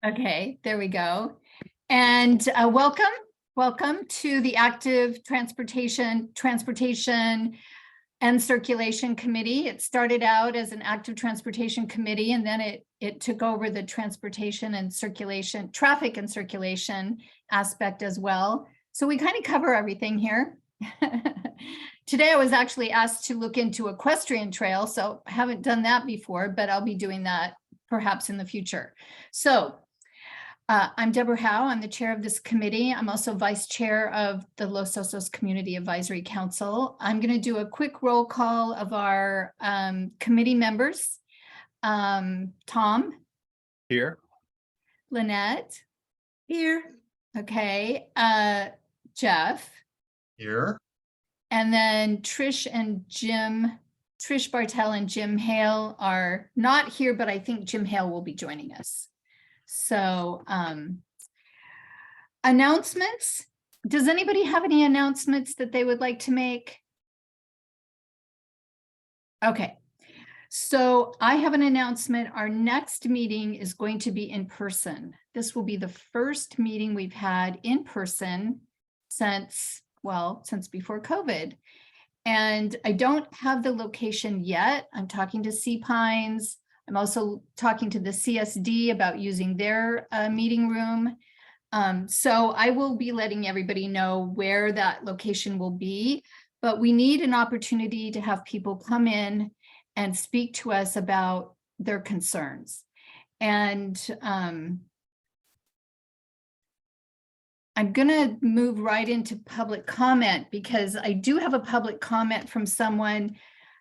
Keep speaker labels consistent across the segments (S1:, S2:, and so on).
S1: Okay, there we go. And welcome to the Active Transportation and Circulation Committee. It started out as an Active Transportation Committee, and then it took over the transportation and circulation, traffic and circulation aspect as well. So we kind of cover everything here. Today I was actually asked to look into equestrian trail, so I haven't done that before, but I'll be doing that perhaps in the future. So I'm Deborah Howe. I'm the chair of this committee. I'm also vice chair of the Los Osos Community Advisory Council. I'm going to do a quick roll call of our committee members. Tom.
S2: Here.
S1: Lynette.
S3: Here.
S1: Okay. Jeff.
S2: Here.
S1: And then Trish Bartel and Jim Hale are not here, but I think Jim Hale will be joining us. So announcements. Does anybody have any announcements that they would like to make? Okay, so I have an announcement. Our next meeting is going to be in person. This will be the first meeting we've had in person since before COVID. And I don't have the location yet. I'm talking to Sea Pines. I'm also talking to the CSD about using their meeting room. So I will be letting everybody know where that location will be, but we need an opportunity to have people come in and speak to us about their concerns. And I'm gonna move right into public comment because I do have a public comment from someone,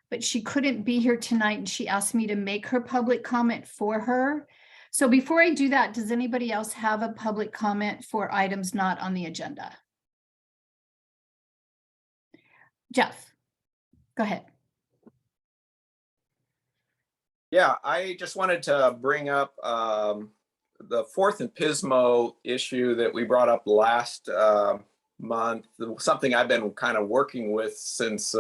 S1: but she couldn't be here tonight and she asked me to make her public comment for her. So before I do that, does anybody else have a public comment for items not on the agenda? Jeff, go ahead.
S4: Yeah, I just wanted to bring up the Fourth and Pismo issue that we brought up last month, something I've been kind of working with since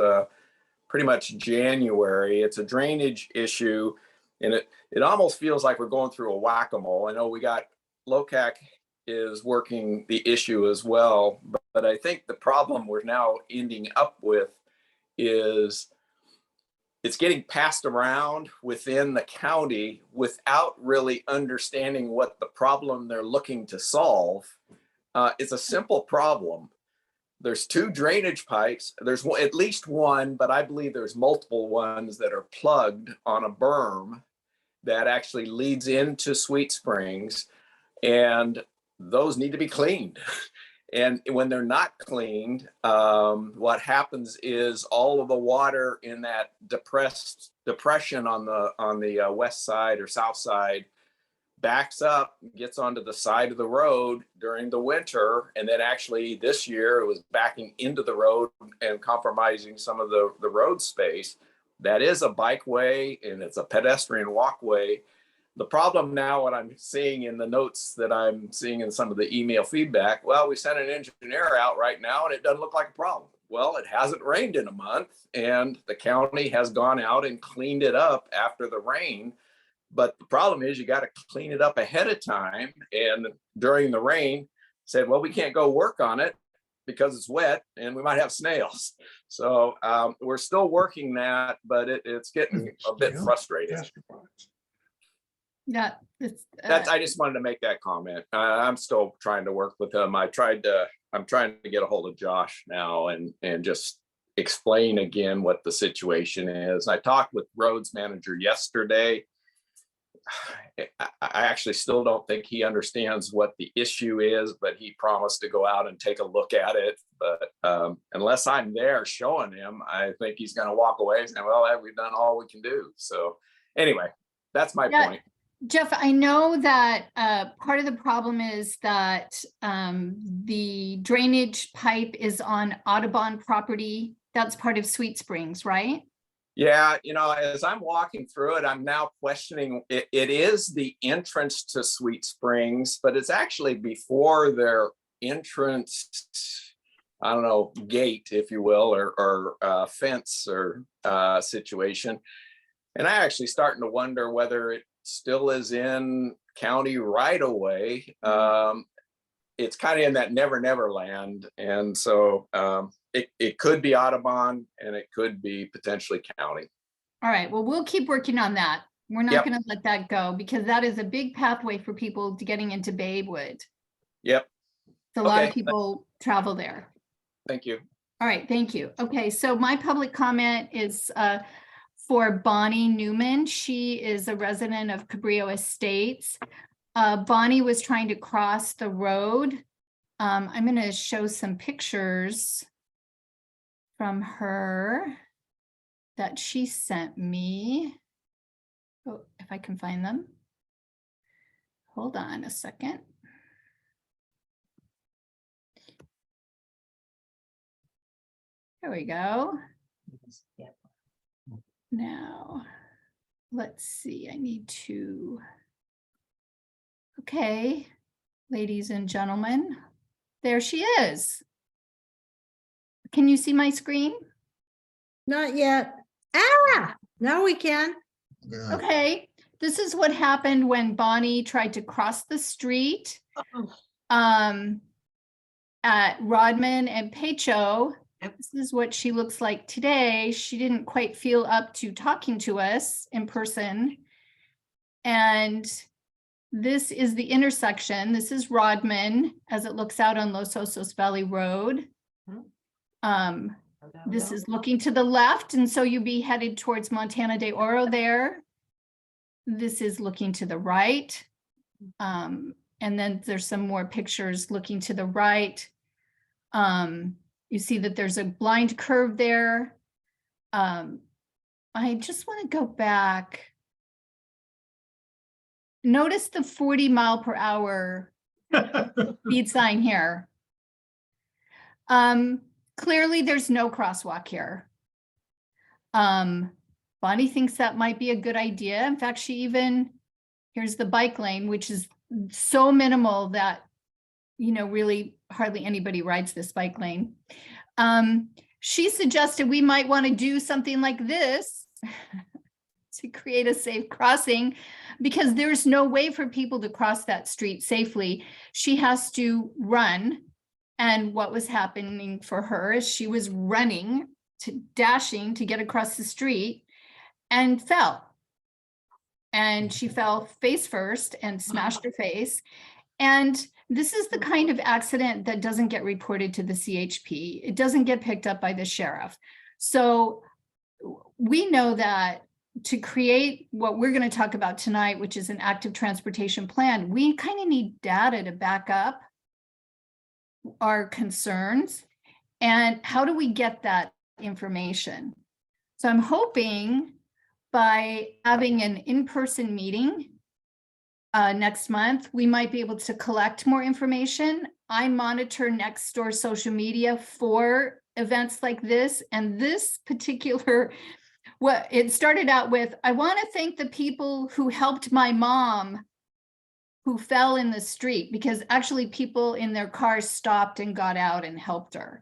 S4: pretty much January. It's a drainage issue, and it almost feels like we're going through a whack-a-mole. I know we got LOCAC is working the issue as well, but I think the problem we're now ending up with is it's getting passed around within the county without really understanding what the problem they're looking to solve. It's a simple problem. There's two drainage pipes. There's at least one, but I believe there's multiple ones that are plugged on a berm that actually leads into Sweet Springs, and those need to be cleaned. And when they're not cleaned, what happens is all of the water in that depression on the west side or south side backs up, gets onto the side of the road during the winter. And then actually this year it was backing into the road and compromising some of the road space. That is a bikeway and it's a pedestrian walkway. The problem now, what I'm seeing in the notes that I'm seeing in some of the email feedback, well, we sent an engineer out right now and it doesn't look like a problem. Well, it hasn't rained in a month and the county has gone out and cleaned it up after the rain. But the problem is you got to clean it up ahead of time. And during the rain said, well, we can't go work on it because it's wet and we might have snails. So we're still working that, but it's getting a bit frustrating.
S1: Yeah,
S4: I just wanted to make that comment. I'm still trying to work with him. I'm trying to get a hold of Josh now and just explain again what the situation is. I talked with roads manager yesterday. I actually still don't think he understands what the issue is, but he promised to go out and take a look at it. But unless I'm there showing him, I think he's going to walk away and say, well, we've done all we can do. So anyway, that's my point.
S1: Jeff, I know that part of the problem is that the drainage pipe is on Audubon property. That's part of Sweet Springs, right?
S4: Yeah, as I'm walking through it, I'm now questioning it. It is the entrance to Sweet Springs, but it's actually before their entrance, I don't know, gate, if you will, or fence or situation. And I actually starting to wonder whether it still is in county right away. It's kind of in that never land. And so it could be Audubon and it could be potentially county.
S1: All right, well, we'll keep working on that. We're not
S4: Yep.
S1: going to let that go because that is a big pathway for people to getting into Babewood.
S4: Yep.
S1: A lot of
S4: Okay.
S1: people travel there.
S4: Thank you.
S1: All right, thank you. Okay, so my public comment is for Bonnie Newman. She is a resident of Cabrillo Estates. Bonnie was trying to cross the road. I'm going to show some pictures from her that she sent me. Oh, if I can find them. Hold on a second. There we go. Now, let's see, I need to. Okay, ladies and gentlemen, there she is. Can you see my screen?
S3: Not yet. Ah, now we can.
S1: Okay, this is what happened when Bonnie tried to cross the street at Rodman and Pacho. This is what she looks like today. She didn't quite feel up to talking to us in person. And this is the intersection. This is Rodman as it looks out on Los Osos Valley Road. This is looking to the left, and so you'll be headed towards Montana de Oro there. This is looking to the right. And then there's some more pictures looking to the right. You see that there's a blind curve there. I just want to go back. Notice the 40-mile-per-hour speed sign here. Clearly, there's no crosswalk here. Bonnie thinks that might be a good idea. In fact, she even, here's the bike lane, which is so minimal that, you know, really hardly anybody rides this bike lane. She suggested we might want to do something like this to create a safe crossing because there's no way for people to cross that street safely. She has to run. And what was happening for her is she was running dashing to get across the street and fell. And she fell face first and smashed her face. And this is the kind of accident that doesn't get reported to the CHP. It doesn't get picked up by the sheriff. So we know that to create what we're going to talk about tonight, which is an active transportation plan, we kind of need data to back up our concerns. And how do we get that information? So I'm hoping by having an in-person meeting next month, we might be able to collect more information. I monitor Nextdoor social media for events like this, and this particular, what it started out with, I want to thank the people who helped my mom who fell in the street, because actually people in their cars stopped and got out and helped her.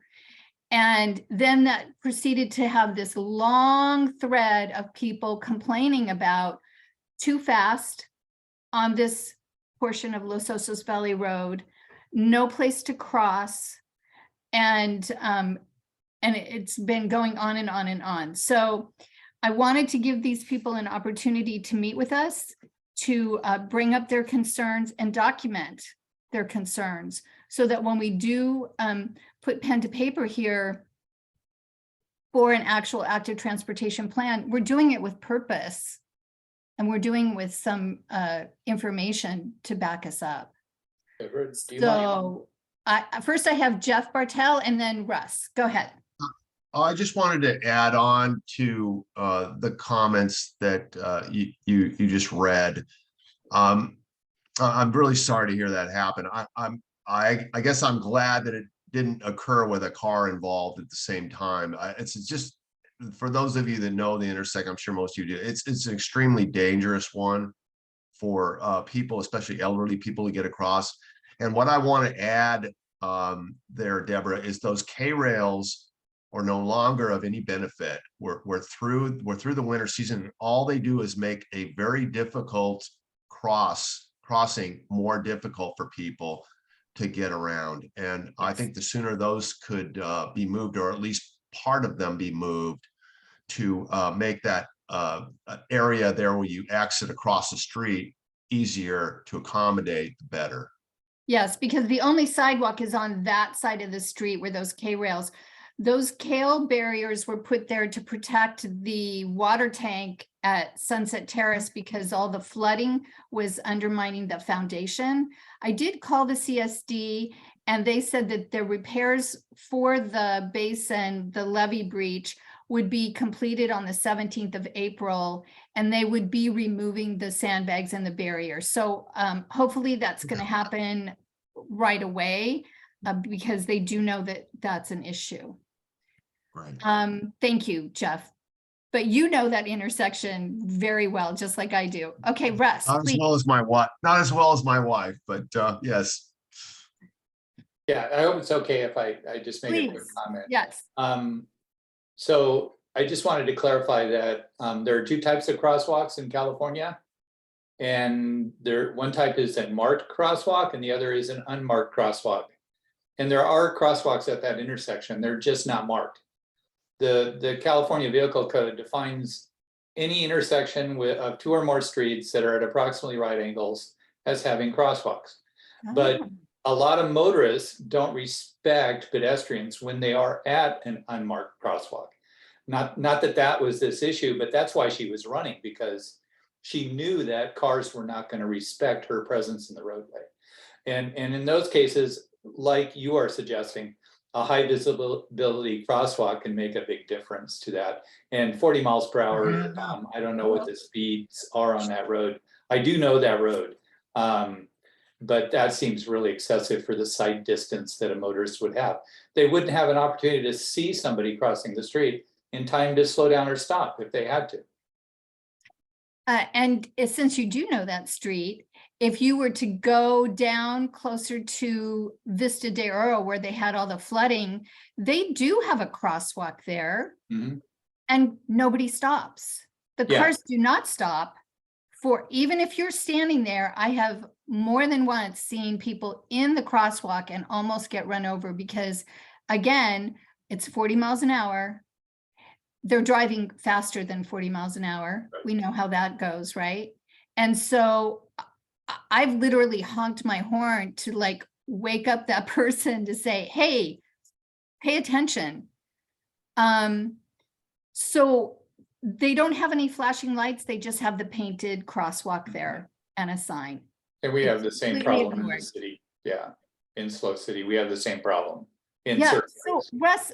S1: And then that proceeded to have this long thread of people complaining about too fast on this portion of Los Osos Valley Road, no place to cross, and it's been going on and on and on. So I wanted to give these people an opportunity to meet with us, to bring up their concerns and document their concerns, so that when we do put pen to paper here for an actual active transportation plan, we're doing it with purpose. And we're doing with some information to back us up. So first I have Jeff Bartell and then Russ. Go ahead.
S2: I just wanted to add on to the comments that you just read. I'm really sorry to hear that happen. I guess I'm glad that it didn't occur with a car involved at the same time. It's just, for those of you that know the intersection, I'm sure most of you do, it's an extremely dangerous one for people, especially elderly people, to get across. And what I want to add there, Deborah, is those K-rails are no longer of any benefit. We're through the winter season. All they do is make a very difficult cross crossing more difficult for people to get around. And I think the sooner those could be moved, or at least part of them be moved, to make that area there where you exit across the street easier to accommodate, the better.
S1: Yes, because the only sidewalk is on that side of the street where those K-rails, those kale barriers were put there to protect the water tank at Sunset Terrace because all the flooding was undermining the foundation. I did call the CSD and they said that the repairs for the basin, the levee breach, would be completed on the 17th of April, and they would be removing the sandbags and the barriers. So hopefully that's going to happen right away because they do know that that's an issue.
S2: Right.
S1: Thank you, Jeff. But you know that intersection very well, just like I do. Okay, Russ,
S2: Not as
S1: please.
S2: well as my wife, not as well as my wife, but yes.
S5: Yeah, I hope it's okay if I just make a quick
S1: Please.
S5: comment.
S1: Yes.
S5: So I just wanted to clarify that there are two types of crosswalks in California. And one type is a marked crosswalk and the other is an unmarked crosswalk. And there are crosswalks at that intersection, they're just not marked. The California Vehicle Code defines any intersection of two or more streets that are at approximately right angles as having crosswalks. But a lot of motorists don't respect pedestrians when they are at an unmarked crosswalk. Not that that was this issue, but that's why she was running, because she knew that cars were not going to respect her presence in the roadway. And in those cases, like you are suggesting, a high visibility crosswalk can make a big difference to that. And 40 miles per hour, I don't know what the speeds are on that road. I do know that road. But that seems really excessive for the sight distance that a motorist would have. They wouldn't have an opportunity to see somebody crossing the street in time to slow down or stop if they had to.
S1: And since you do know that street, if you were to go down closer to Vista de Oro where they had all the flooding, they do have a crosswalk there and nobody stops. The cars do not stop. For even if you're standing there, I have more than once seen people in the crosswalk and almost get run over because, again, it's 40 miles an hour. They're driving faster than 40 miles an hour.
S5: Right.
S1: We know how that goes, right? And so I've literally honked my horn to like wake up that person to say, hey, pay attention. So they don't have any flashing lights. They just have the painted crosswalk there and a sign.
S5: And we have the same
S1: completely
S5: problem in the
S1: ignored.
S5: city. Yeah, in Slow City, we have the same problem. In
S1: Yeah,
S5: certain
S1: so
S5: areas.
S1: Russ,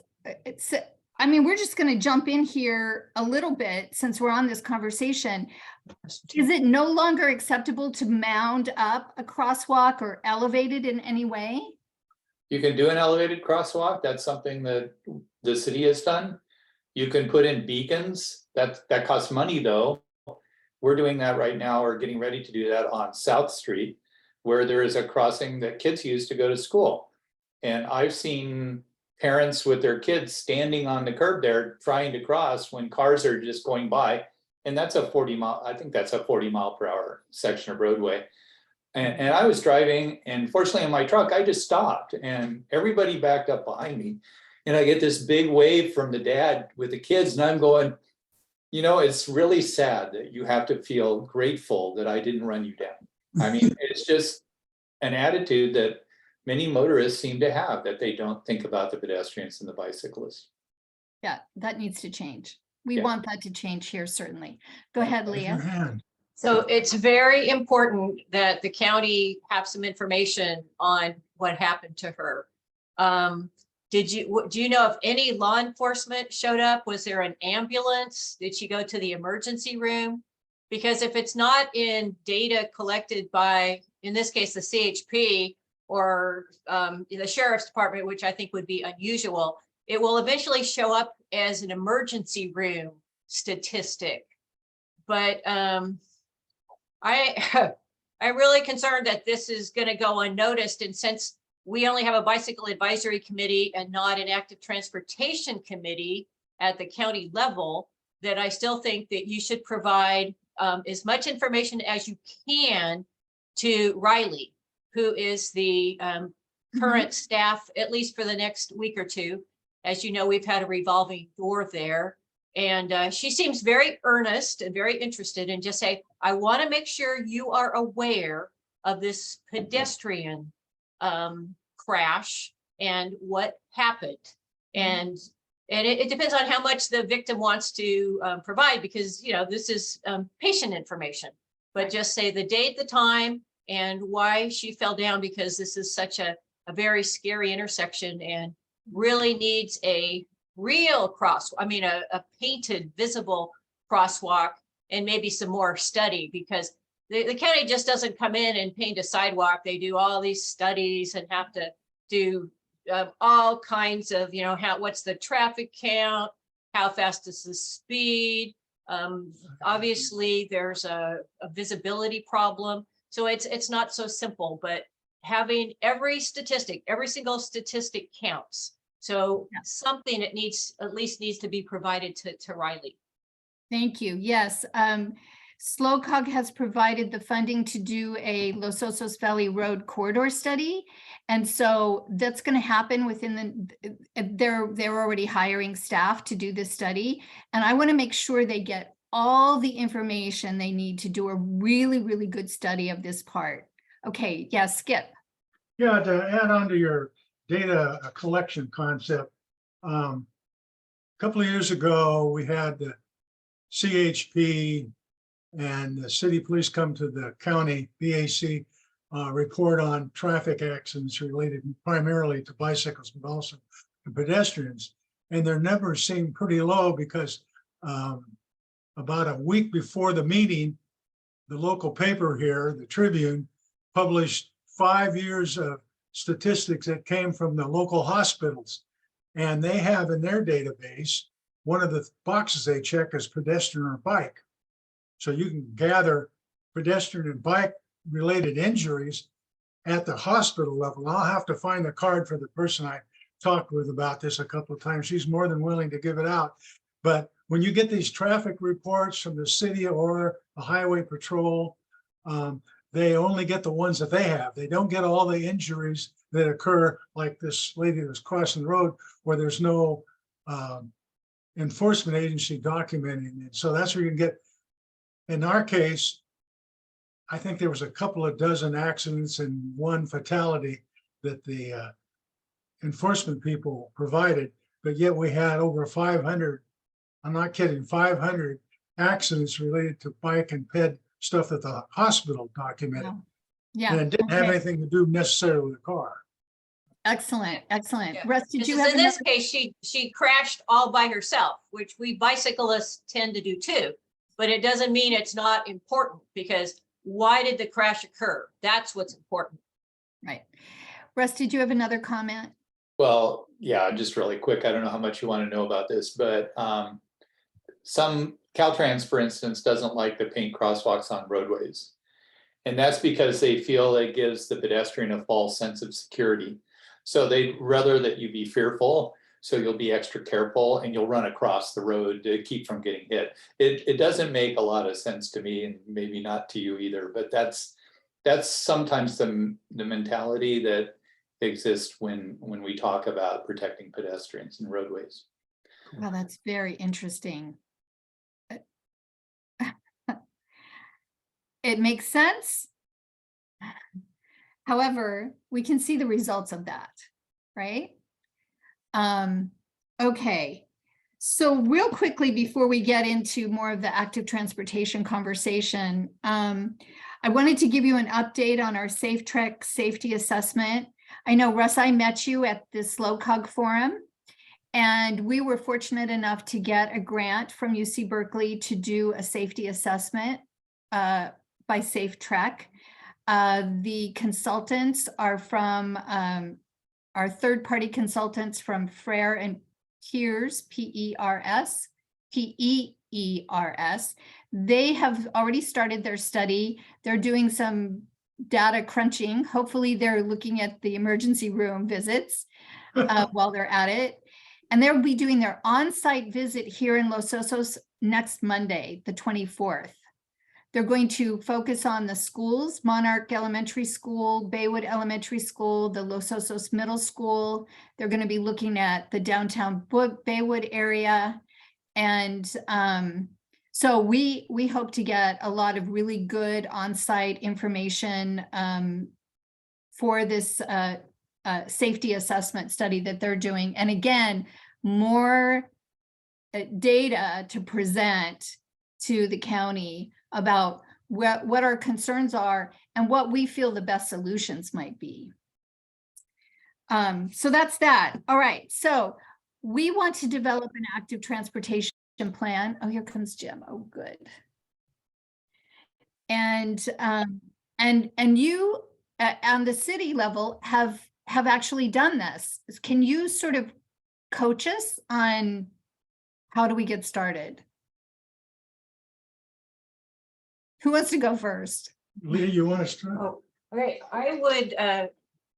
S1: I mean, we're just going to jump in here a little bit since we're on this conversation. Is it no longer acceptable to mound up a crosswalk or elevate it in any way?
S5: You can do an elevated crosswalk. That's something that the city has done. You can put in beacons. That costs money though. We're doing that right now, or getting ready to do that on South Street, where there is a crossing that kids use to go to school. And I've seen parents with their kids standing on the curb there trying to cross when cars are just going by. And that's a 40 mile, I think that's a 40 mile per hour section of roadway. And I was driving, and fortunately in my truck, I just stopped and everybody backed up behind me. And I get this big wave from the dad with the kids, and I'm going, you know, it's really sad that you have to feel grateful that I didn't run you down. I mean, it's just an attitude that many motorists seem to have, that they don't think about the pedestrians and the bicyclists.
S1: Yeah, that needs to change. We
S5: Yeah.
S1: want that to change here, certainly. Go ahead,
S2: Raise your
S1: Leah.
S2: hand.
S6: So it's very important that the county have some information on what happened to her. Do you know if any law enforcement showed up? Was there an ambulance? Did she go to the emergency room? Because if it's not in data collected by, in this case, the CHP or the sheriff's department, which I think would be unusual, it will eventually show up as an emergency room statistic. But I'm really concerned that this is going to go unnoticed. And since we only have a bicycle advisory committee and not an active transportation committee at the county level, that I still think that you should provide as much information as you can to Riley, who is the current staff, at least for the next week or two. As you know, we've had a revolving door there. And she seems very earnest and very interested in just say, I want to make sure you are aware of this pedestrian crash and what happened. And it depends on how much the victim wants to provide, because, you know, this is patient information, but just say the date, the time, and why she fell down, because this is such a very scary intersection and really needs a real a painted, visible crosswalk, and maybe some more study, because the county just doesn't come in and paint a sidewalk. They do all these studies and have to do all kinds of, you know, what's the traffic count, how fast is the speed. Obviously, there's a visibility problem. So it's not so simple, but having every single statistic counts. So something that at least needs to be provided to Riley.
S1: Thank you. Yes. LOCAC has provided the funding to do a Los Osos Valley Road corridor study. And so that's going to happen within they're already hiring staff to do this study. And I want to make sure they get all the information they need to do a really, really good study of this part. Okay. Yeah, Skip.
S7: Yeah, to add on to your data collection concept. A couple of years ago, we had the CHP and the city police come to the county BAC report on traffic accidents related primarily to bicycles, but also to pedestrians. And their numbers seemed pretty low because about a week before the meeting, the local paper here, the Tribune, published 5 years of statistics that came from the local hospitals. And they have in their database, one of the boxes they check is pedestrian or bike. So you can gather pedestrian and bike related injuries at the hospital level. I'll have to find the card for the person I talked with about this a couple of times. She's more than willing to give it out. But when you get these traffic reports from the city or the highway patrol, they only get the ones that they have. They don't get all the injuries that occur, like this lady that was crossing the road where there's no enforcement agency documenting it. So that's where you can get, in our case, I think there was a couple of dozen accidents and one fatality that the enforcement people provided, but yet we had over 500, I'm not kidding, 500 accidents related to bike and ped stuff that the hospital documented.
S1: Yeah.
S7: And it didn't have anything to do necessarily with the car.
S1: Excellent. Excellent.
S6: Yeah.
S1: Russ, did you have
S6: in this case, she crashed all by herself, which we bicyclists tend to do too, but it doesn't mean it's not important, because why did the crash occur? That's what's important.
S1: Right. Russ, did you have another comment?
S5: Well, yeah, just really quick. I don't know how much you want to know about this, but some Caltrans, for instance, doesn't like to paint crosswalks on roadways. And that's because they feel it gives the pedestrian a false sense of security. So they'd rather that you be fearful. So you'll be extra careful and you'll run across the road to keep from getting hit. It doesn't make a lot of sense to me, and maybe not to you either, but that's sometimes the mentality that exists when we talk about protecting pedestrians and roadways.
S1: Well, that's very interesting. It makes sense. However, we can see the results of that, right? Okay. So real quickly, before we get into more of the active transportation conversation, I wanted to give you an update on our Safe Trek safety assessment. I know, Russ, I met you at this LOCAC forum, and we were fortunate enough to get a grant from UC Berkeley to do a safety assessment by Safe Trek. The consultants are from our third-party consultants from Frere and Peers, P-E-R-S, P-E-E-R-S. They have already started their study. They're doing some data crunching. Hopefully they're looking at the emergency room visits while they're at it. And they'll be doing their on-site visit here in Los Osos next Monday, the 24th. They're going to focus on the schools, Monarch Elementary School, Baywood Elementary School, the Los Osos Middle School. They're going to be looking at the downtown Baywood area. And so we hope to get a lot of really good on-site information for this safety assessment study that they're doing. And again, more data to present to the county about what our concerns are and what we feel the best solutions might be. So that's that. All right. So we want to develop an active transportation plan. Oh, here comes Jim. Oh, good. And you on the city level have actually done this. Can you sort of coach us on how do we get started? Who wants to go first?
S7: Leah, you want to start?
S6: Oh, all right. I would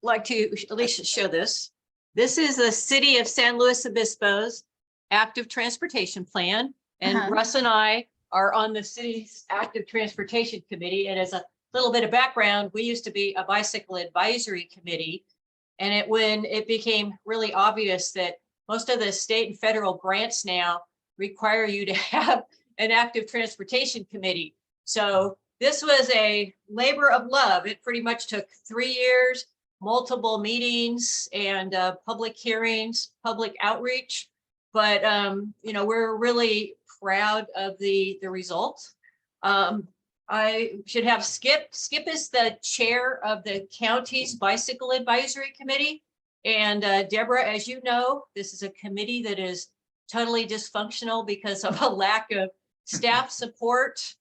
S6: like to at least show this. This is the City of San Luis Obispo's active transportation plan. And Russ and I are on the city's active transportation committee. And as a little bit of background, we used to be a bicycle advisory committee. And when it became really obvious that most of the state and federal grants now require you to have an active transportation committee. So this was a labor of love. It pretty much took 3 years, multiple meetings and public hearings, public outreach. But, you know, we're really proud of the results. I should have Skip. Skip is the chair of the county's bicycle advisory committee. And Deborah, as you know, this is a committee that is totally dysfunctional because of a lack of staff support.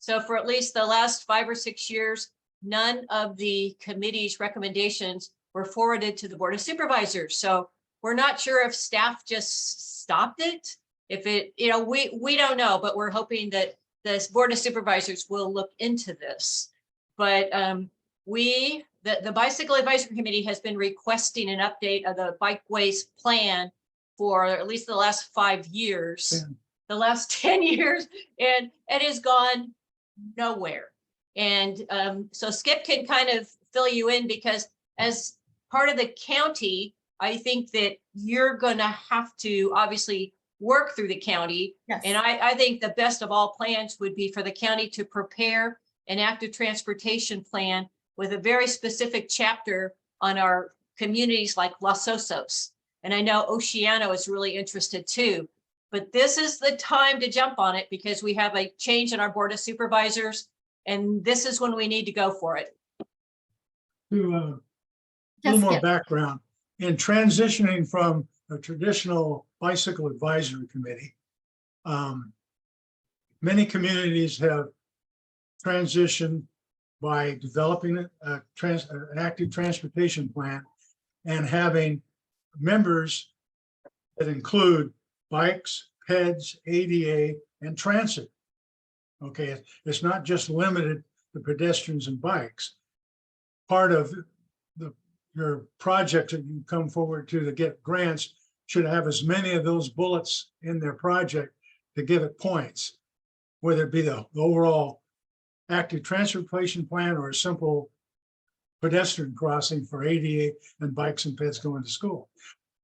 S6: So for at least the last 5 or 6 years, none of the committee's recommendations were forwarded to the Board of Supervisors. So we're not sure if staff just stopped it. If it, you know, we don't know, but we're hoping that this Board of Supervisors will look into this. But the Bicycle Advisory Committee has been requesting an update of the bikeways plan for at least the last 5 years, the last 10 years, and it has gone nowhere. And so Skip can kind of fill you in, because as part of the county, I think that you're going to have to obviously work through the county.
S1: Yes.
S6: And I think the best of all plans would be for the county to prepare an active transportation plan with a very specific chapter on our communities like Los Osos. And I know Oceano is really interested too, but this is the time to jump on it because we have a change in our Board of Supervisors, and this is when we need to go for it.
S7: To a
S1: Yes,
S7: little more
S1: Skip.
S7: background, in transitioning from a traditional bicycle advisory committee, many communities have transitioned by developing an active transportation plan and having members that include bikes, peds, ADA, and transit. Okay, it's not just limited to pedestrians and bikes. Part of your project that you come forward to get grants should have as many of those bullets in their project to give it points, whether it be the overall active transportation plan or a simple pedestrian crossing for ADA and bikes and peds going to school.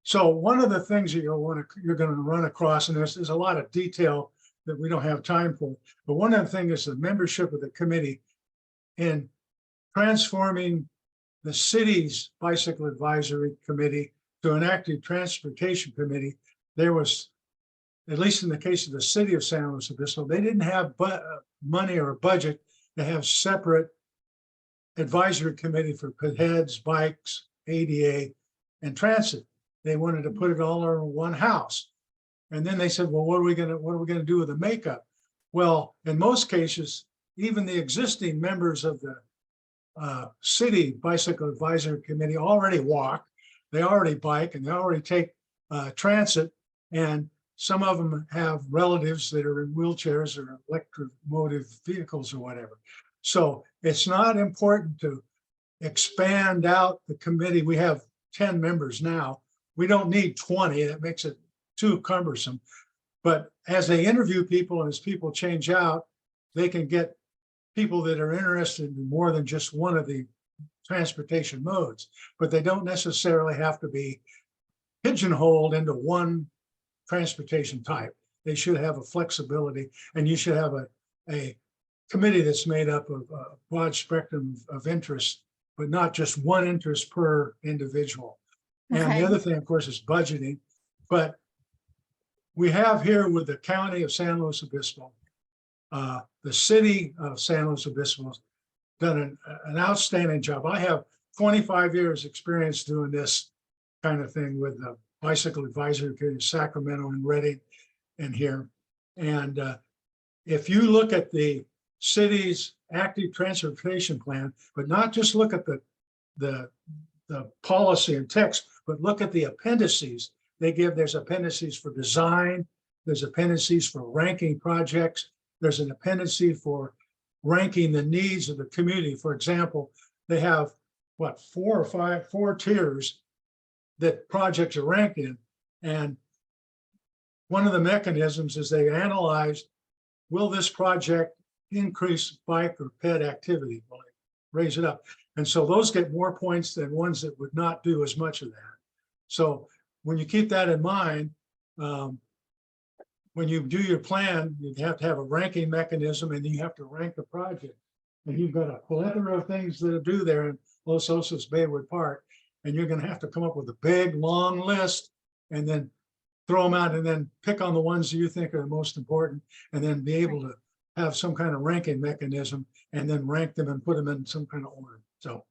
S7: So one of the things that you're going to run across, and there's a lot of detail that we don't have time for, but one of the things is the membership of the committee in transforming the city's bicycle advisory committee to an active transportation committee. There was, at least in the case of the city of San Luis Obispo, they didn't have money or a budget to have separate advisory committee for heads, bikes, ADA, and transit. They wanted to put it all in one house. And then they said, well, what are we gonna do with the makeup? Well, in most cases, even the existing members of the city bicycle advisory committee already walk, they already bike, and they already take transit, and some of them have relatives that are in wheelchairs or electromotive vehicles or whatever. So it's not important to expand out the committee. We have 10 members now. We don't need 20. That makes it too cumbersome. But as they interview people and as people change out, they can get people that are interested in more than just one of the transportation modes, but they don't necessarily have to be pigeonholed into one transportation type. They should have a flexibility, and you should have a committee that's made up of a broad spectrum of interests, but not just one interest per individual. And
S1: Okay.
S7: the other thing, of course, is budgeting. But we have here with the county of San Luis Obispo, the city of San Luis Obispo has done an outstanding job. I have 25 years experience doing this kind of thing with the bicycle advisory committee in Sacramento and Redding and here. And if you look at the city's active transportation plan, but not just look at the policy and text, but look at the appendices they give. There's appendices for design, there's appendices for ranking projects, there's an appendice for ranking the needs of the community. For example, they have what, 4 tiers that projects are ranked in. And one of the mechanisms is they analyzed, will this project increase bike or ped activity? Will it raise it up? And so those get more points than ones that would not do as much of that. So when you keep that in mind, when you do your plan, you have to have a ranking mechanism, and you have to rank the project. And you've got a plethora of things that do there in Los Osos Baywood Park. And you're going to have to come up with a big, long list and then throw them out and then pick on the ones you think are the most important, and then be able to have some kind of ranking mechanism and then rank them and put them in some kind of order. So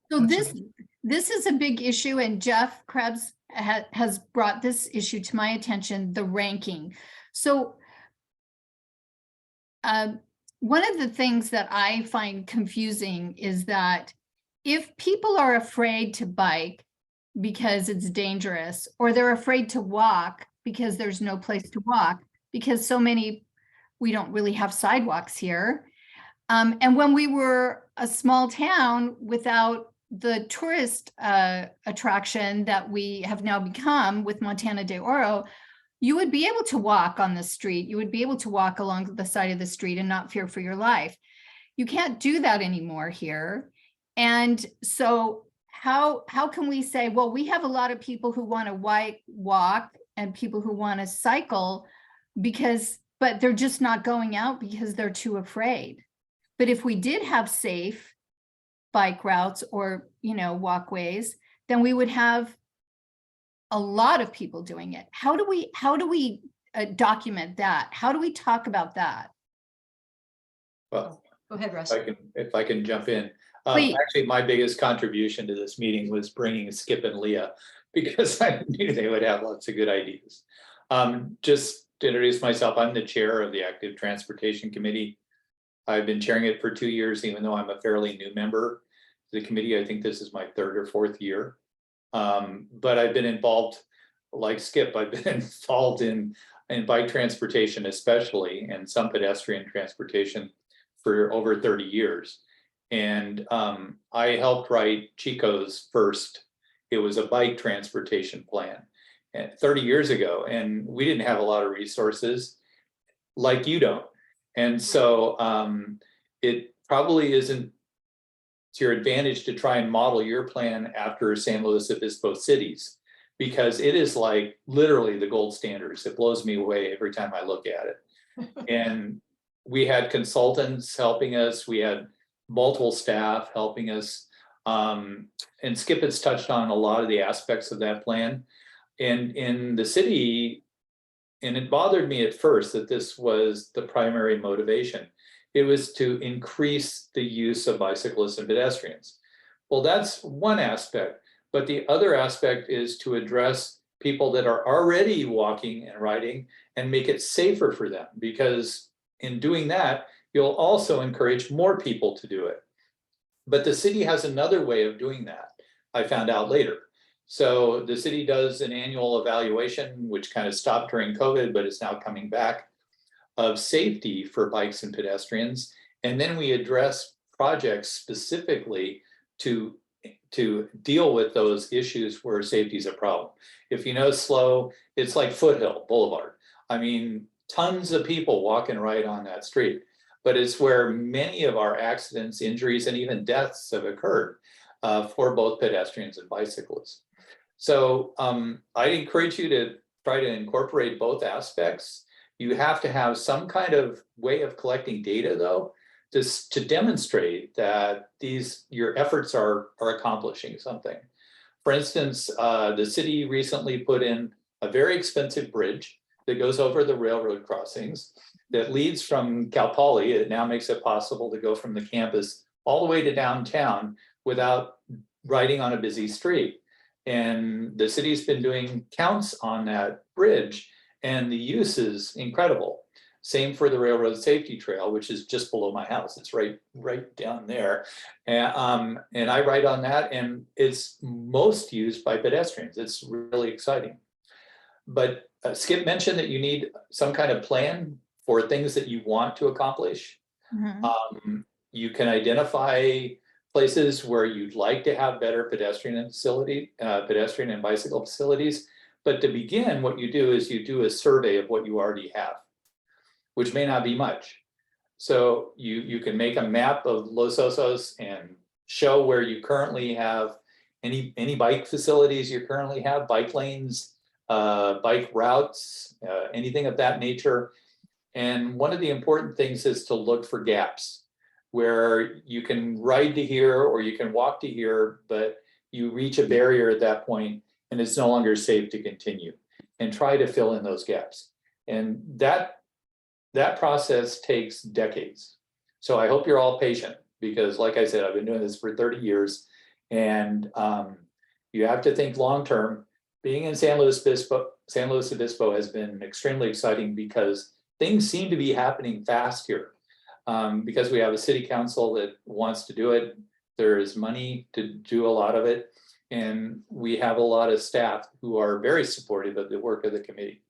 S1: this is a big issue, and Jeff Krebs has brought this issue to my attention, the ranking. So one of the things that I find confusing is that if people are afraid to bike because it's dangerous, or they're afraid to walk because there's no place to walk, because we don't really have sidewalks here. And when we were a small town without the tourist attraction that we have now become with Montana de Oro, you would be able to walk on the street. You would be able to walk along the side of the street and not fear for your life. You can't do that anymore here. And so how can we say, well, we have a lot of people who want to walk and people who want to cycle but they're just not going out because they're too afraid. But if we did have safe bike routes or, walkways, then we would have a lot of people doing it. How do we document that? How do we talk about that?
S5: Well,
S6: Go ahead, Russ.
S5: if I can jump in.
S1: Please.
S5: Actually, my biggest contribution to this meeting was bringing Skip and Leah, because I knew they would have lots of good ideas. Just to introduce myself, I'm the chair of the Active Transportation Committee. I've been chairing it for 2 years, even though I'm a fairly new member to the committee. I think this is my 3rd or 4th year. But I've been involved, like Skip, I've been involved in bike transportation especially, and some pedestrian transportation for over 30 years. And I helped write Chico's first, it was a bike transportation plan 30 years ago. And we didn't have a lot of resources like you don't. And so it probably isn't to your advantage to try and model your plan after San Luis Obispo cities, because it is like literally the gold standards. It blows me away every time I look at it. And we had consultants helping us. We had multiple staff helping us. And Skip has touched on a lot of the aspects of that plan. And in the city, and it bothered me at first that this was the primary motivation. It was to increase the use of bicyclists and pedestrians. Well, that's one aspect, but the other aspect is to address people that are already walking and riding and make it safer for them, because in doing that, you'll also encourage more people to do it. But the city has another way of doing that, I found out later. So the city does an annual evaluation, which kind of stopped during COVID, but it's now coming back, of safety for bikes and pedestrians. And then we address projects specifically to deal with those issues where safety is a problem. If you know SLO, it's like Foothill Boulevard. I mean, tons of people walking right on that street. but it's where many of our accidents, injuries, and even deaths have occurred for both pedestrians and bicyclists. So I'd encourage you to try to incorporate both aspects. You have to have some kind of way of collecting data, though, to demonstrate that your efforts are accomplishing something. For instance, the city recently put in a very expensive bridge that goes over the railroad crossings that leads from Cal Poly. It now makes it possible to go from the campus all the way to downtown without riding on a busy street. And the city's been doing counts on that bridge, and the use is incredible. Same for the railroad safety trail, which is just below my house. It's right down there. And I ride on that, and it's most used by pedestrians. It's really exciting. But Skip mentioned that you need some kind of plan for things that you want to accomplish. You can identify places where you'd like to have better pedestrian and bicycle facilities. But to begin, what you do is you do a survey of what you already have, which may not be much. So you can make a map of Los Osos and show where you currently have any bike facilities you currently have, bike lanes, bike routes, anything of that nature. And one of the important things is to look for gaps where you can ride to here or you can walk to here, but you reach a barrier at that point and it's no longer safe to continue, and try to fill in those gaps. And that process takes decades. So I hope you're all patient, because like I said, I've been doing this for 30 years, and you have to think long-term. Being in San Luis Obispo has been extremely exciting because things seem to be happening fast here. Because we have a city council that wants to do it. There is money to do a lot of it. And we have a lot of staff who are very supportive of the work of the committee.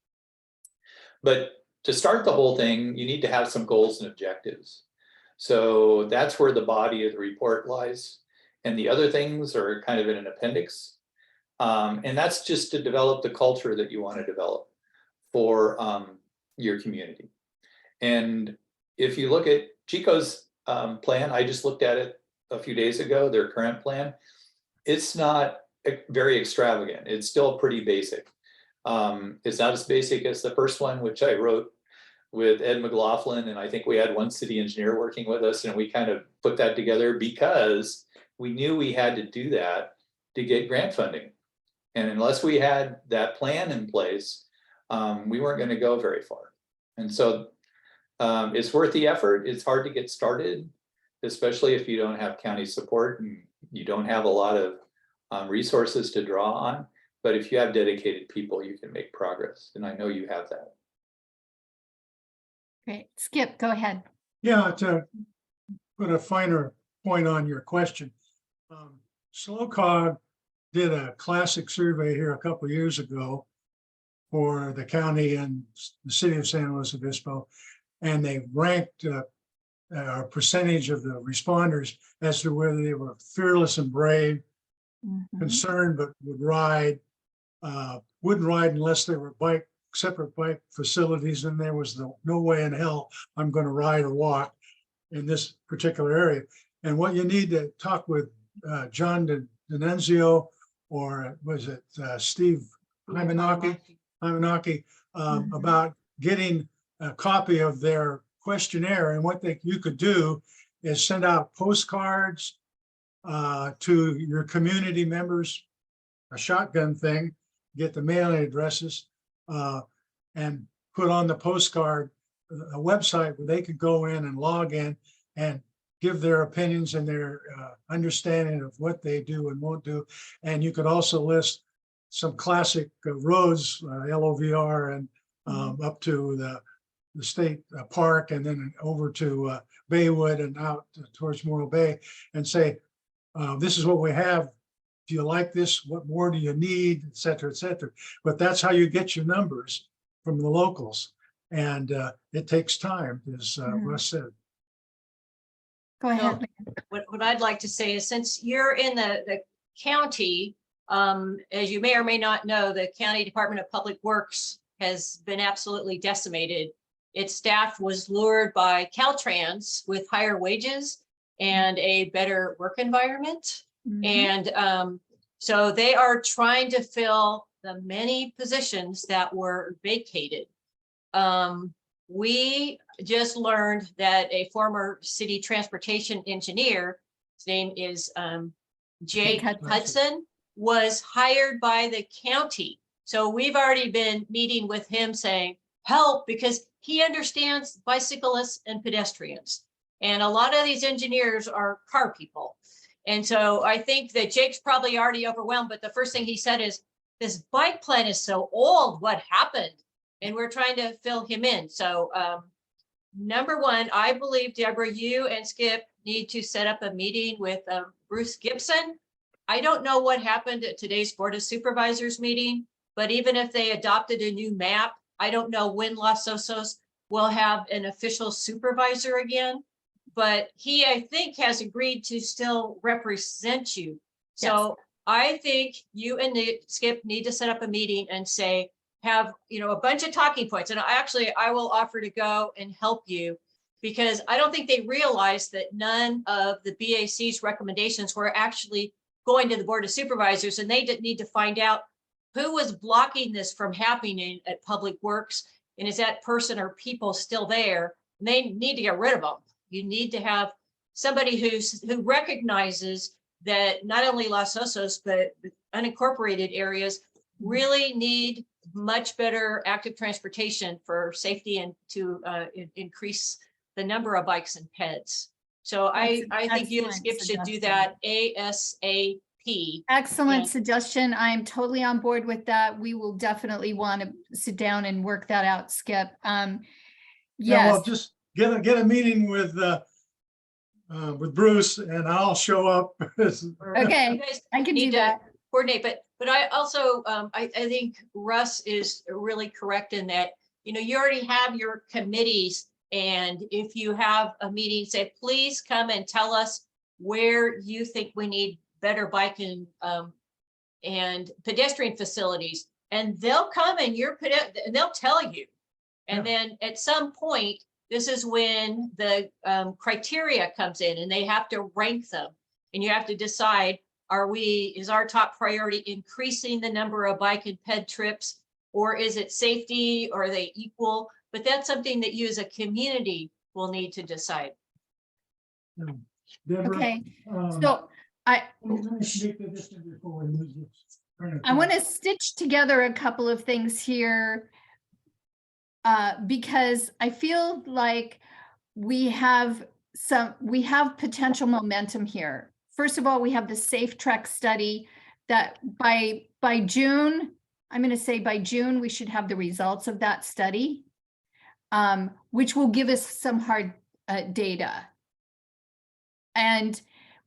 S5: But to start the whole thing, you need to have some goals and objectives. So that's where the body of the report lies. And the other things are kind of in an appendix. And that's just to develop the culture that you want to develop for your community. And if you look at Chico's plan, I just looked at it a few days ago, their current plan. It's not very extravagant. It's still pretty basic. It's not as basic as the first one, which I wrote with Ed McLaughlin, and I think we had one city engineer working with us, and we kind of put that together because we knew we had to do that to get grant funding. And unless we had that plan in place, we weren't going to go very far. And so it's worth the effort. It's hard to get started, especially if you don't have county support and you don't have a lot of resources to draw on. But if you have dedicated people, you can make progress. And I know you have that.
S1: Great. Skip, go ahead.
S7: Yeah, to put a finer point on your question, SLOCAG did a classic survey here a couple of years ago for the county and the city of San Luis Obispo, and they ranked a percentage of the responders as to whether they were fearless and brave, concerned but would ride, wouldn't ride unless there were separate bike facilities, and there was no way in hell I'm going to ride or walk in this particular area. And what you need to talk with John D'Annunzio, or was it Steve Hymanaki, about getting a copy of their questionnaire. And what you could do is send out postcards to your community members, a shotgun thing, get the mailing addresses, and put on the postcard a website where they could go in and log in and give their opinions and their understanding of what they do and won't do. And you could also list some classic roads, LOVR, and up to the state park, and then over to Baywood and out towards Morro Bay, and say, this is what we have. Do you like this? What more do you need, et cetera, et cetera. But that's how you get your numbers from the locals. And it takes time, as Russ said.
S1: Go ahead.
S6: What I'd like to say is, since you're in the county, as you may or may not know, the County Department of Public Works has been absolutely decimated its staff was lured by Caltrans with higher wages and a better work environment.
S1: Mhm.
S6: And so they are trying to fill the many positions that were vacated. We just learned that a former city transportation engineer, his name is Jake
S1: Hudson.
S6: Hudson, was hired by the county. So we've already been meeting with him saying, help, because he understands bicyclists and pedestrians. And a lot of these engineers are car people. And so I think that Jake's probably already overwhelmed, but the first thing he said is, this bike plan is so old, what happened? And we're trying to fill him in. So number one, I believe, Deborah, you and Skip need to set up a meeting with Bruce Gibson. I don't know what happened at today's Board of Supervisors meeting, but even if they adopted a new map, I don't know when Los Osos will have an official supervisor again. But he, I think, has agreed to still represent you. So I think you and Skip need to set up a meeting and say, have, you know, a bunch of talking points. And I will offer to go and help you, because I don't think they realized that none of the BAC's recommendations were actually going to the Board of Supervisors, and they didn't need to find out who was blocking this from happening at Public Works, and is that person or people still there? And they need to get rid of them. You need to have somebody who recognizes that not only Los Osos, but unincorporated areas really need much better active transportation for safety and to increase the number of bikes and peds. So I think you and Skip should do that ASAP.
S1: Excellent
S6: Yeah.
S1: suggestion. I'm totally on board with that. We will definitely want to sit down and work that out, Skip.
S7: Yeah,
S1: Yes,
S7: well, just get a meeting with Bruce and I'll show up.
S1: okay,
S6: You guys
S1: I can do
S6: need to
S1: that.
S6: coordinate, but I also, I think Russ is really correct in that, you know, you already have your committees. And if you have a meeting, say, please come and tell us where you think we need better bike and pedestrian facilities. And they'll come and and they'll tell you. And then at some point, this is when the criteria comes in and they have to rank them. And you have to decide, is our top priority increasing the number of bike and ped trips, or is it safety, or are they equal? But that's something that you as a community will need to decide.
S7: Deborah,
S1: Okay, so I
S7: let me speak to this before we lose this.
S1: I want to stitch together a couple of things here, because I feel like we have potential momentum here. First of all, we have the Safe Trek study that by June, I'm going to say by June, we should have the results of that study, which will give us some hard data. And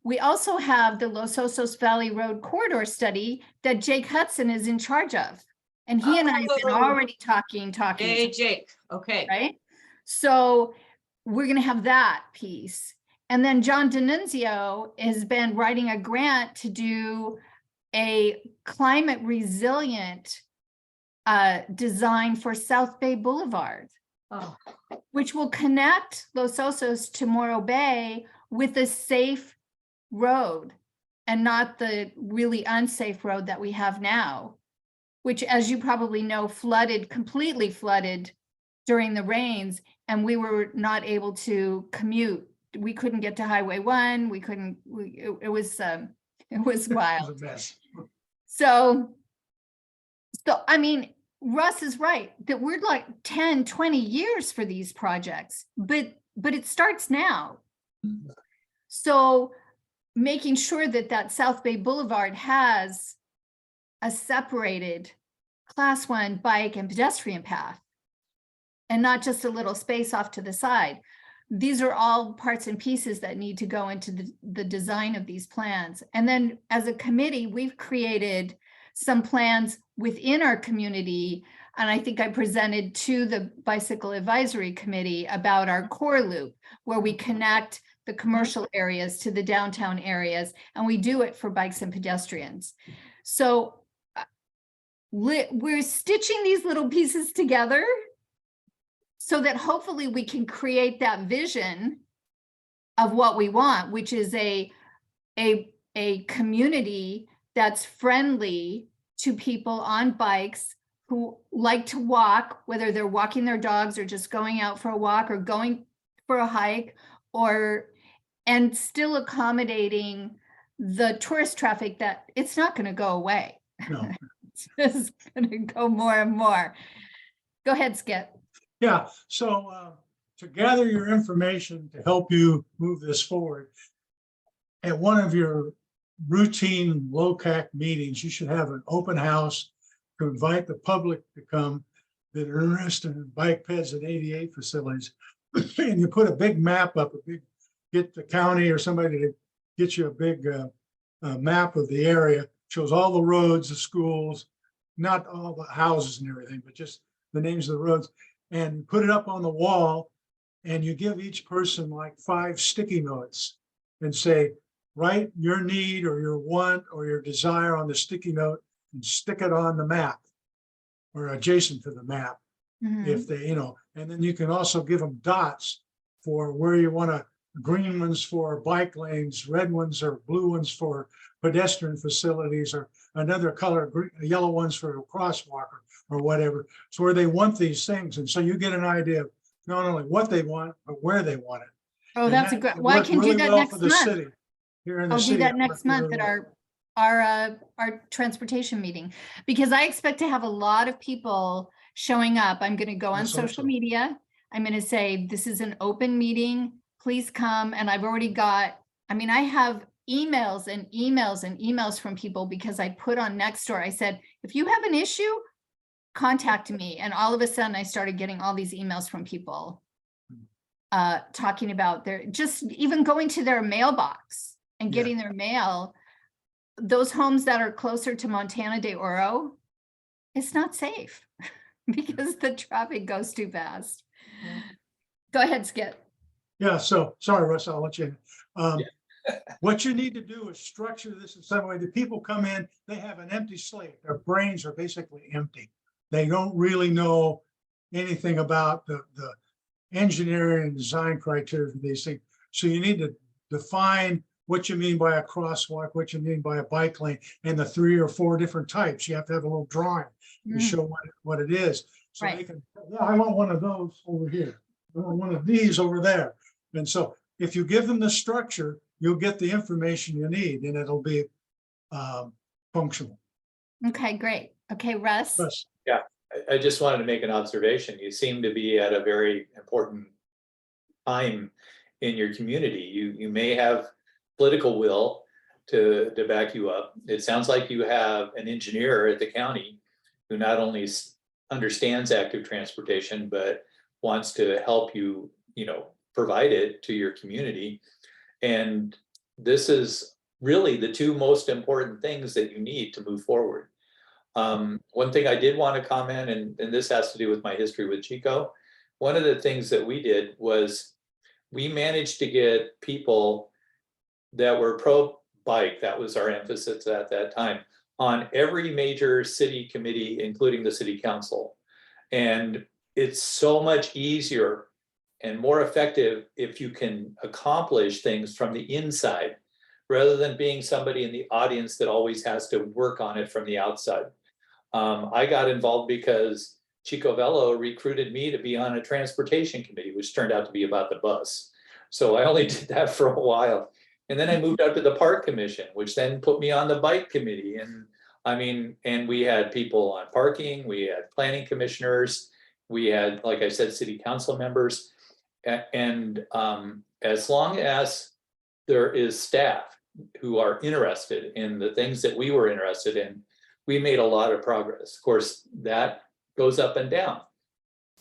S1: we also have the Los Osos Valley Road Corridor study that Jake Hudson is in charge of. And he and I have been already talking.
S6: Hey, Jake, okay.
S1: Right? So we're going to have that piece. And then John D'Annunzio has been writing a grant to do a climate resilient design for South Bay Boulevard, which will connect Los Osos to Morro Bay with a safe road and not the really unsafe road that we have now, which, as you probably know, completely flooded during the rains, and we were not able to commute. We couldn't get to Highway 1. It was wild.
S7: It's a mess.
S1: So I mean, Russ is right that we're like 10, 20 years for these projects, but it starts now. So making sure that South Bay Boulevard has a separated Class 1 bike and pedestrian path and not just a little space off to the side. These are all parts and pieces that need to go into the design of these plans. And then as a committee, we've created some plans within our community. And I think I presented to the Bicycle Advisory Committee about our core loop, where we connect the commercial areas to the downtown areas, and we do it for bikes and pedestrians. So we're stitching these little pieces together so that hopefully we can create that vision of what we want, which is a community that's friendly to people on bikes who like to walk, whether they're walking their dogs or just going out for a walk or going for a hike, and still accommodating the tourist traffic that it's not going to go away.
S7: No.
S1: It's just going to go more and more. Go ahead, Skip.
S7: Yeah, so to gather your information to help you move this forward, at one of your routine LOCAC meetings, you should have an open house to invite the public to come that are interested in bike peds and 88 facilities. And you put a big map up, get the county or somebody to get you a big map of the area, shows all the roads, the schools, not all the houses and everything, but just the names of the roads, and put it up on the wall. And you give each person like 5 sticky notes and say, write your need or your want or your desire on the sticky note and stick it on the map or adjacent to the map. If they, and then you can also give them dots for where you want to, green ones for bike lanes, red ones or blue ones for pedestrian facilities, or another color, yellow ones for a crosswalk or whatever. So where they want these things. And so you get an idea of not only what they want, but where they want it.
S1: Oh,
S7: And
S1: that's a
S7: that
S1: good, well, I
S7: worked
S1: can do
S7: really
S1: that
S7: well
S1: next
S7: for the
S1: month.
S7: city. Here in the
S1: I'll
S7: city,
S1: do that
S7: it
S1: next
S7: worked
S1: month
S7: really
S1: at
S7: well.
S1: our transportation meeting, because I expect to have a lot of people showing up. I'm going to go on
S7: Let's hope
S1: social
S7: so.
S1: media. I'm going to say, this is an open meeting, please come. And I've already got, I have emails and emails and emails from people because I put on Nextdoor. I said, if you have an issue, contact me. And all of a sudden I started getting all these emails from people talking about their, just even going to their mailbox and
S7: Yeah.
S1: getting their mail. Those homes that are closer to Montana de Oro, it's not safe because the traffic goes too fast. Go ahead, Skip.
S7: Yeah, so, sorry, Russ, I'll let you. What you need to do is structure this in some way. The people come in, they have an empty slate. Their brains are basically empty. They don't really know anything about the engineering and design criteria for these things. So you need to define what you mean by a crosswalk, what you mean by a bike lane, and the 3 or 4 different types. You have to have a little drawing to show what it is. So
S1: Right.
S7: they can, yeah, I want one of those over here. I want one of these over there. And so if you give them the structure, you'll get the information you need and it'll be functional.
S1: Okay, great. Okay, Russ.
S7: Russ,
S5: I just wanted to make an observation. You seem to be at a very important time in your community. You may have political will to back you up. It sounds like you have an engineer at the county who not only understands active transportation, but wants to help you, provide it to your community. And this is really the 2 most important things that you need to move forward. One thing I did want to comment, and this has to do with my history with Chico. One of the things that we did was we managed to get people that were pro-bike, that was our emphasis at that time, on every major city committee, including the city council. And it's so much easier and more effective if you can accomplish things from the inside, rather than being somebody in the audience that always has to work on it from the outside. I got involved because Chico Velo recruited me to be on a transportation committee, which turned out to be about the bus. So I only did that for a while. And then I moved up to the park commission, which then put me on the bike committee. And we had people on parking, we had planning commissioners, we had, like I said, city council members. And as long as there is staff who are interested in the things that we were interested in, we made a lot of progress. Of course, that goes up and down.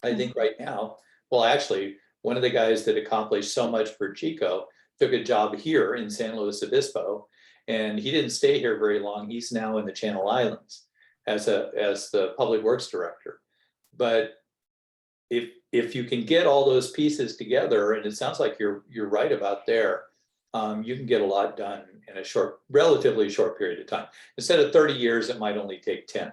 S5: I think right now, well, actually, one of the guys that accomplished so much for Chico took a job here in San Luis Obispo, and he didn't stay here very long. He's now in the Channel Islands as the public works director. But if you can get all those pieces together, and it sounds like you're right about there, you can get a lot done in a relatively short period of time. Instead of 30 years, it might only take 10.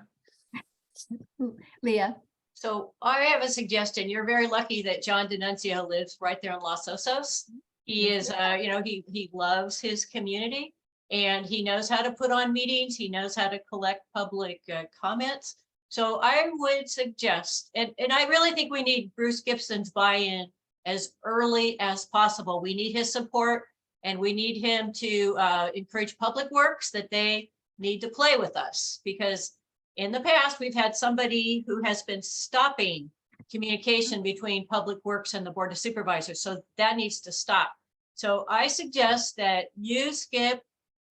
S1: Leah.
S6: So I have a suggestion. You're very lucky that John D'Annunzio lives right there in Los Osos. He is, he loves his community and he knows how to put on meetings. He knows how to collect public comments. So I would suggest, and I really think we need Bruce Gibson's buy-in as early as possible. We need his support and we need him to encourage Public Works that they need to play with us, because in the past, we've had somebody who has been stopping communication between Public Works and the Board of Supervisors. So that needs to stop. So I suggest that you, Skip,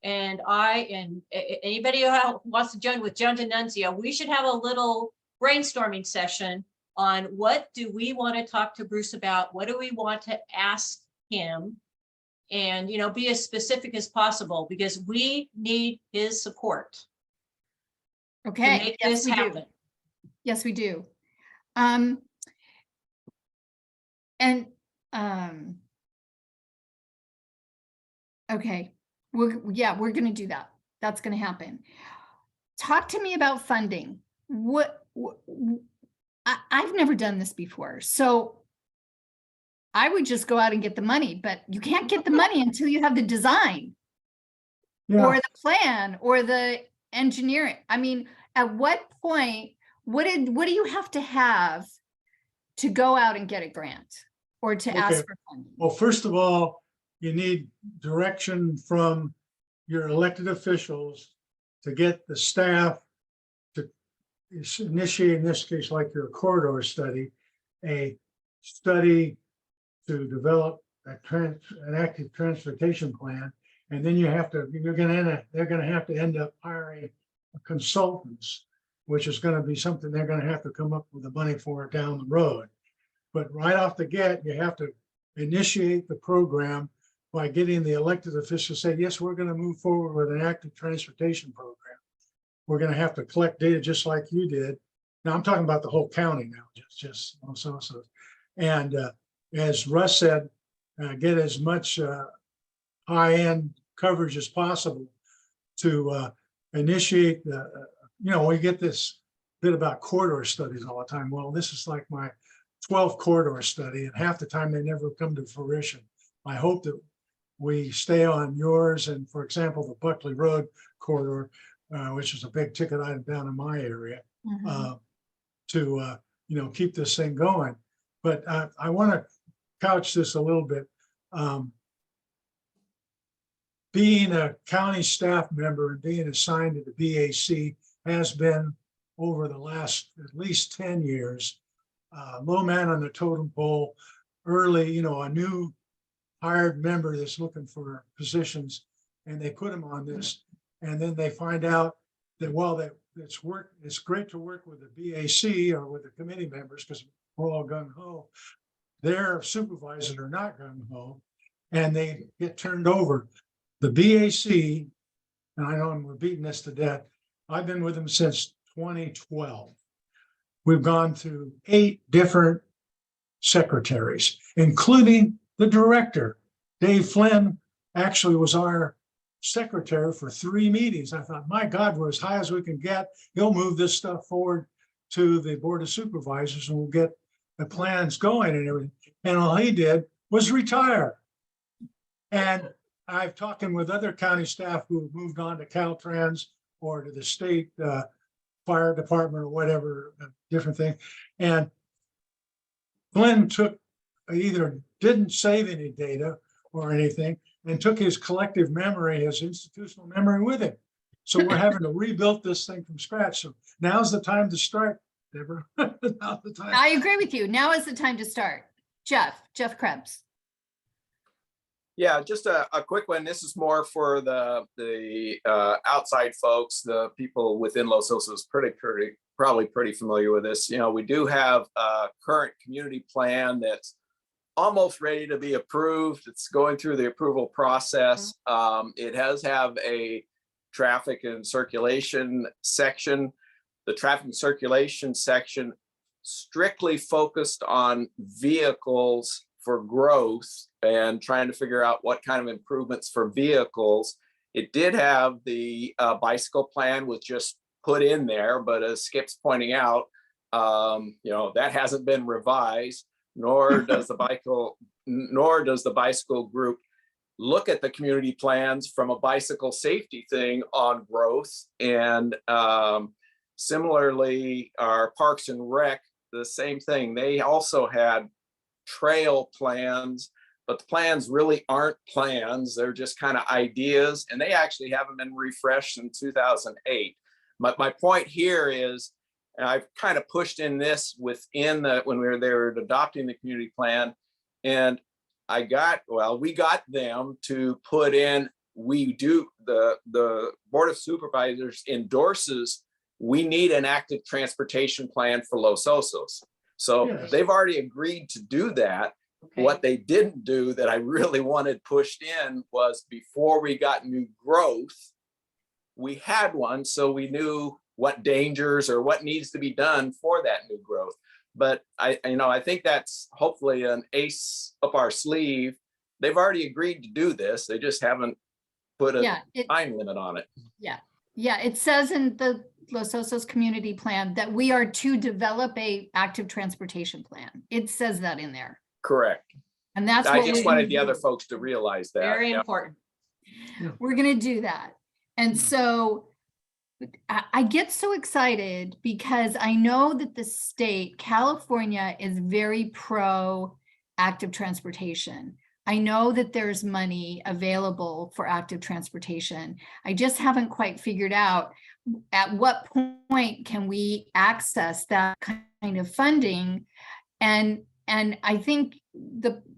S6: and I, and anybody who wants to join with John D'Annunzio, we should have a little brainstorming session on what do we want to talk to Bruce about? What do we want to ask him? And, be as specific as possible, because we need his support to
S1: Okay.
S6: make
S1: Yes,
S6: this
S1: we do.
S6: happen.
S1: Yes, we do. Okay, we're gonna do that. That's gonna happen. Talk to me about funding. I've never done this before, so I would just go out and get the money, but you can't get the money until you have the design
S7: Yeah,
S1: or the plan or the engineering. I mean, at what point, what do you have to go out and get a grant or to
S7: Okay.
S1: ask for funding?
S7: well, first of all, you need direction from your elected officials to get the staff to initiate, in this case, like your corridor study, a study to develop an active transportation plan. And then they're gonna have to end up hiring consultants, which is gonna be something they're gonna have to come up with the money for down the road. But right off the get, you have to initiate the program by getting the elected officials to say, yes, we're gonna move forward with an active transportation program. We're gonna have to collect data just like you did. Now, I'm talking about the whole county now, just so. And as Russ said, get as much high-end coverage as possible to initiate we get this bit about corridor studies all the time. Well, this is like my 12th corridor study, and half the time they never come to fruition. I hope that we stay on yours, and for example, the Buckley Road corridor, which is a big ticket item down in my area, to keep this thing going. But I want to couch this a little bit. Being a county staff member and being assigned to the BAC has been, over the last at least 10 years, low man on the totem pole, early, a new hired member that's looking for positions, and they put them on this, and then they find out that, well, it's great to work with the BAC or with the committee members because we're all gung-ho. Their supervisors are not gung-ho, and they get turned over. The BAC, and I know we're beating this to death, I've been with them since 2012. We've gone through 8 different secretaries, including the director. Dave Flynn actually was our secretary for 3 meetings. I thought, my God, we're as high as we can get. He'll move this stuff forward to the Board of Supervisors and we'll get the plans going and everything. And all he did was retire. And I've talking with other county staff who moved on to Caltrans or to the state fire department or whatever, different thing. And Glenn either didn't save any data or anything and took his collective memory, his institutional memory with him. So we're having to rebuild this thing from scratch. So now's the time to start, Deborah. Now's the time.
S1: I agree with you. Now is the time to start. Jeff Krebs.
S4: Yeah, just a quick one. This is more for the outside folks, the people within Los Osos, probably pretty familiar with this. We do have a current community plan that's almost ready to be approved. It's going through the approval process. It does have a traffic and circulation section. The traffic and circulation section strictly focused on vehicles for growth and trying to figure out what kind of improvements for vehicles. It did have the bicycle plan was just put in there, but as Skip's pointing out, That hasn't been revised, nor does the bicycle group look at the community plans from a bicycle safety thing on growth. And similarly, our Parks and Rec, the same thing. They also had trail plans, but the plans really aren't plans. They're just kind of ideas, and they actually haven't been refreshed in 2008. My point here is, and I've kind of pushed in this within when they were adopting the community plan, and we got them to put in, the Board of Supervisors endorses, we need an active transportation plan for Los Osos. So
S7: Yes.
S4: they've already agreed to do that.
S6: Okay.
S4: What they didn't do that I really wanted pushed in was, before we got new growth, we had one, so we knew what dangers or what needs to be done for that new growth. But I think that's hopefully an ace up our sleeve. They've already agreed to do this. They just haven't put a time limit on it.
S1: Yeah, it says in the Los Osos community plan that we are to develop a active transportation plan. It says that in there.
S4: Correct.
S1: And that's
S4: I
S1: what
S4: just
S1: we're
S4: wanted
S1: gonna
S4: the other
S1: do.
S4: folks to realize that.
S6: Very
S4: Yeah.
S6: important.
S1: We're gonna do that. And so I get so excited because I know that the state, California, is very pro active transportation. I know that there's money available for active transportation. I just haven't quite figured out at what point can we access that kind of funding. And I think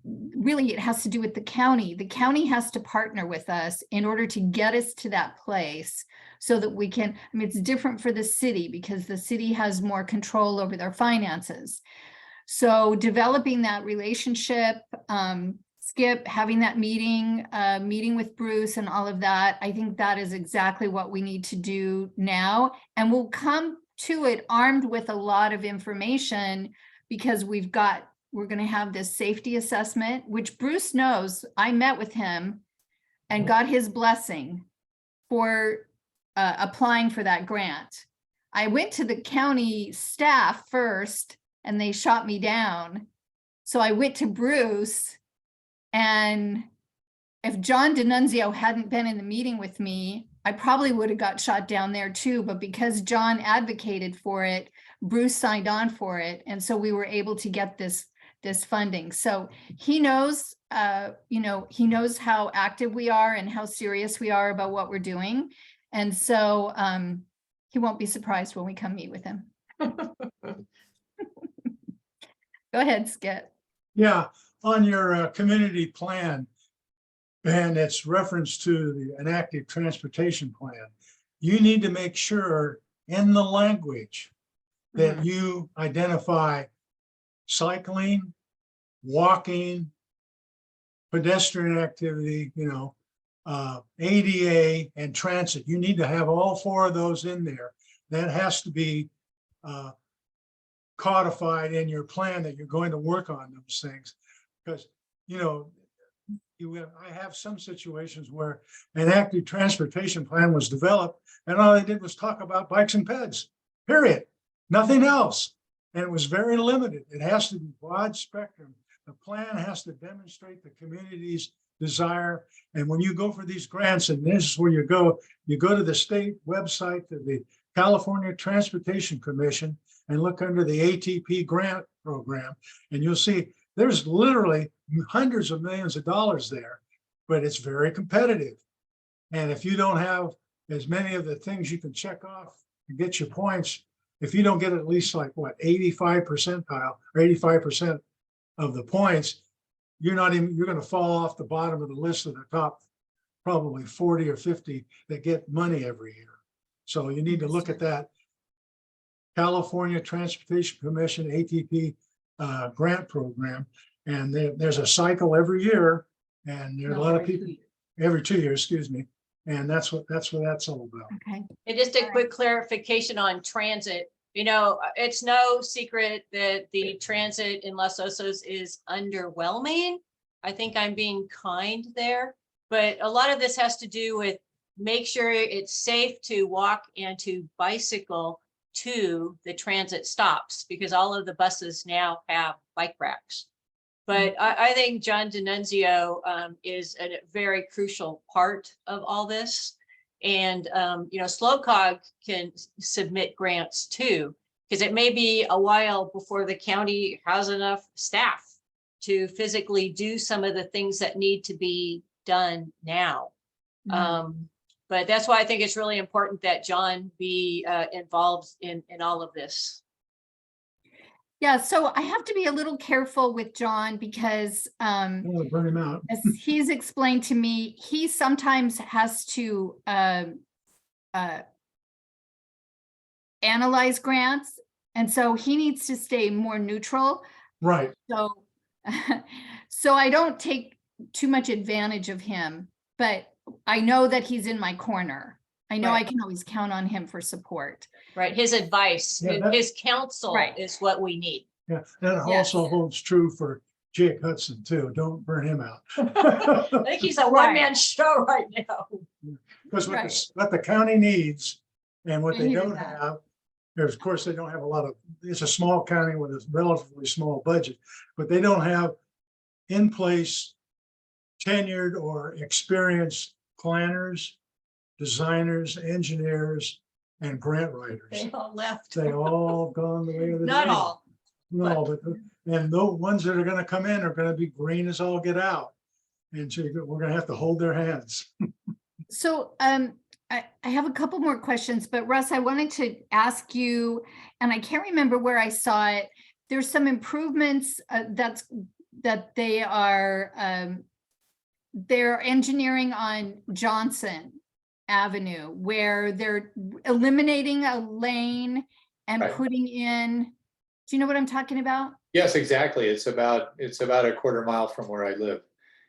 S1: really it has to do with the county. The county has to partner with us in order to get us to that place so that we can, it's different for the city because the city has more control over their finances. So developing that relationship, Skip, having that meeting with Bruce and all of that, I think that is exactly what we need to do now. And we'll come to it armed with a lot of information because we're going to have this safety assessment, which Bruce knows. I met with him and got his blessing for applying for that grant. I went to the county staff first and they shot me down. So I went to Bruce, and if John D'Annunzio hadn't been in the meeting with me, I probably would have got shot down there too. But because John advocated for it, Bruce signed on for it. And so we were able to get this funding. So he knows, he knows how active we are and how serious we are about what we're doing. And so he won't be surprised when we come meet with him. Go ahead, Skip.
S7: Yeah, on your community plan, and it's reference to an active transportation plan, you need to make sure in the language that you identify cycling, walking, pedestrian activity, ADA and transit. You need to have all four of those in there. That has to be codified in your plan that you're going to work on those things. Because, I have some situations where an active transportation plan was developed and all they did was talk about bikes and peds, period. Nothing else. And it was very limited. It has to be broad spectrum. The plan has to demonstrate the community's desire. And when you go for these grants, and this is where you go to the state website, to the California Transportation Commission, and look under the ATP grant program, and you'll see there's literally hundreds of millions of dollars there, but it's very competitive. And if you don't have as many of the things you can check off and get your points, if you don't get at least 85 percentile or 85% of the points, you're going to fall off the bottom of the list of the top probably 40 or 50 that get money every year. So you need to look at that California Transportation Commission ATP grant program. And there's a cycle every year, and there are a lot of people every 2 years, excuse me. And that's what that's all about.
S1: Okay.
S6: And just a quick clarification on transit. It's no secret that the transit in Los Osos is underwhelming. I think I'm being kind there, but a lot of this has to do with make sure it's safe to walk and to bicycle to the transit stops, because all of the buses now have bike racks. But I think John D'Annunzio is a very crucial part of all this. And, SLOCAG can submit grants too, because it may be a while before the county has enough staff to physically do some of the things that need to be done now. But that's why I think it's really important that John be involved in all of this.
S1: Yeah, so I have to be a little careful with John because
S7: I want to burn him out.
S1: as he's explained to me, he sometimes has to analyze grants. And so he needs to stay more neutral.
S7: Right.
S1: So, so I don't take too much advantage of him, but I know that he's in my corner. I know I
S6: Right.
S1: can always count on him for support.
S6: Right, his advice,
S7: Yeah, that-
S6: his counsel
S1: Right.
S6: is what we need.
S7: Yeah, that
S1: Yes.
S7: also holds true for Jake Hudson too. Don't burn him out.
S6: I think he's a one-man show right now.
S7: Because
S1: Right.
S7: what the county needs and what
S1: I
S7: they
S1: hear
S7: don't
S1: that.
S7: have, there's, of course, they don't have a lot of, it's a small county with a relatively small budget, but they don't have in place tenured or experienced planners, designers, engineers, and grant writers.
S6: They all left.
S7: They all gone the way of the
S6: Not
S7: dodo.
S6: all.
S7: No, but, and the ones that are gonna come in are gonna be green as all get out. And so we're gonna have to hold their hands.
S1: So I have a couple more questions, but Russ, I wanted to ask you, and I can't remember where I saw it. There's some improvements that they're engineering on Johnson Avenue, where they're eliminating a lane and
S5: Right.
S1: putting in, do you know what I'm talking about?
S5: Yes, exactly. It's about a quarter mile from where I live.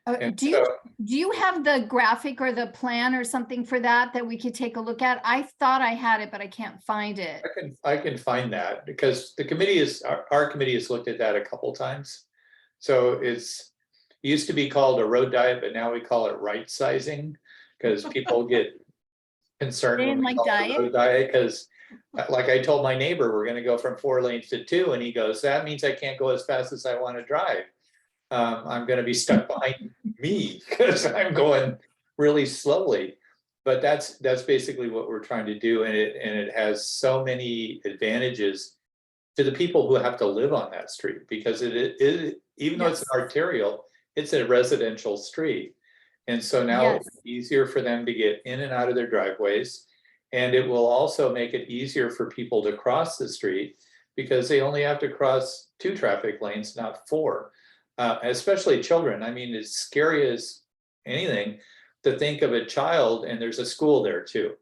S5: And
S1: Do you have the graphic or the plan or something for that we could take a look at? I thought I had it, but I can't find it.
S5: I can find that because the committee our committee has looked at that a couple times. So it used to be called a road diet, but now we call it right sizing because people get concerned
S1: They
S5: when
S1: didn't
S5: we
S1: like
S5: call it a
S1: diet?
S5: road diet because like I told my neighbor, we're gonna go from 4 lanes to 2 and he goes, that means I can't go as fast as I want to drive. I'm gonna be stuck behind me because I'm going really slowly. But that's basically what we're trying to do. And it has so many advantages to the people who have to live on that street because even though it's an arterial, it's a residential street. And so now it's easier for them to get in and out of their driveways. And it will also make it easier for people to cross the street because they only have to cross 2 traffic lanes, not 4. Especially children. I mean, as scary as anything to think of a child, and there's a school there too,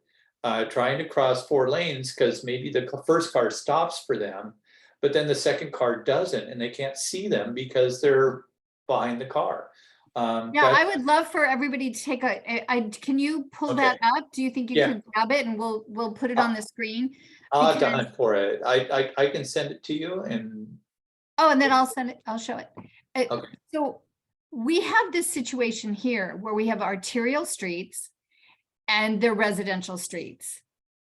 S5: trying to cross 4 lanes because maybe the first car stops for them, but then the second car doesn't, and they can't see them because they're behind the car.
S1: Yeah, I would love for everybody to take can you pull that up? Do you think you could grab it and we'll put it on the screen?
S5: I'll have to hunt for it. I can send it to you and.
S1: Oh, and then I'll show it.
S5: Okay.
S1: So we have this situation here where we have arterial streets and they're residential streets.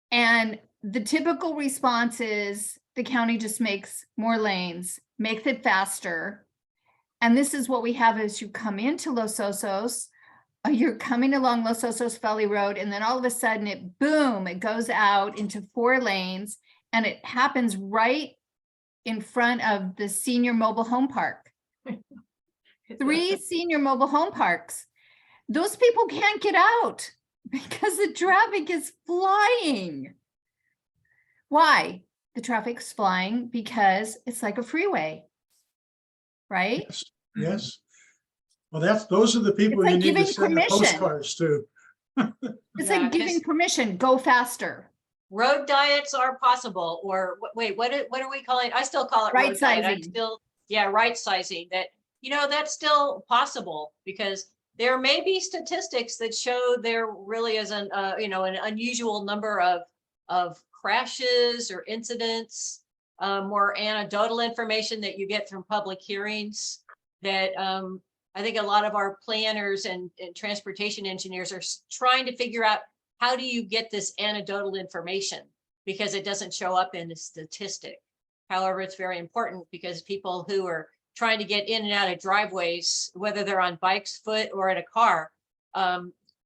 S1: And the typical response is the county just makes more lanes, makes it faster. And this is what we have as you come into Los Osos, you're coming along Los Osos Valley Road, and then all of a sudden it goes out into 4 lanes, and it happens right in front of the senior mobile home park. 3 senior mobile home parks. Those people can't get out because the traffic is flying. Why? The traffic's flying because it's like a freeway, right?
S7: Yes, yes. Well, those are the people
S1: It's
S7: you
S1: like
S7: need to
S1: giving
S7: send the
S1: permission.
S7: postcards to.
S1: It's
S6: Yeah,
S1: like giving
S6: 'cause-
S1: permission, go faster.
S6: Road diets are possible, or wait, what are we calling? I still call it
S1: Right
S6: road diet.
S1: sizing.
S6: Right sizing that, that's still possible because there may be statistics that show there really is an unusual number of crashes or incidents, more anecdotal information that you get from public hearings that I think a lot of our planners and transportation engineers are trying to figure out, how do you get this anecdotal information? because it doesn't show up in the statistic. However, it's very important because people who are trying to get in and out of driveways, whether they're on bikes, foot, or in a car,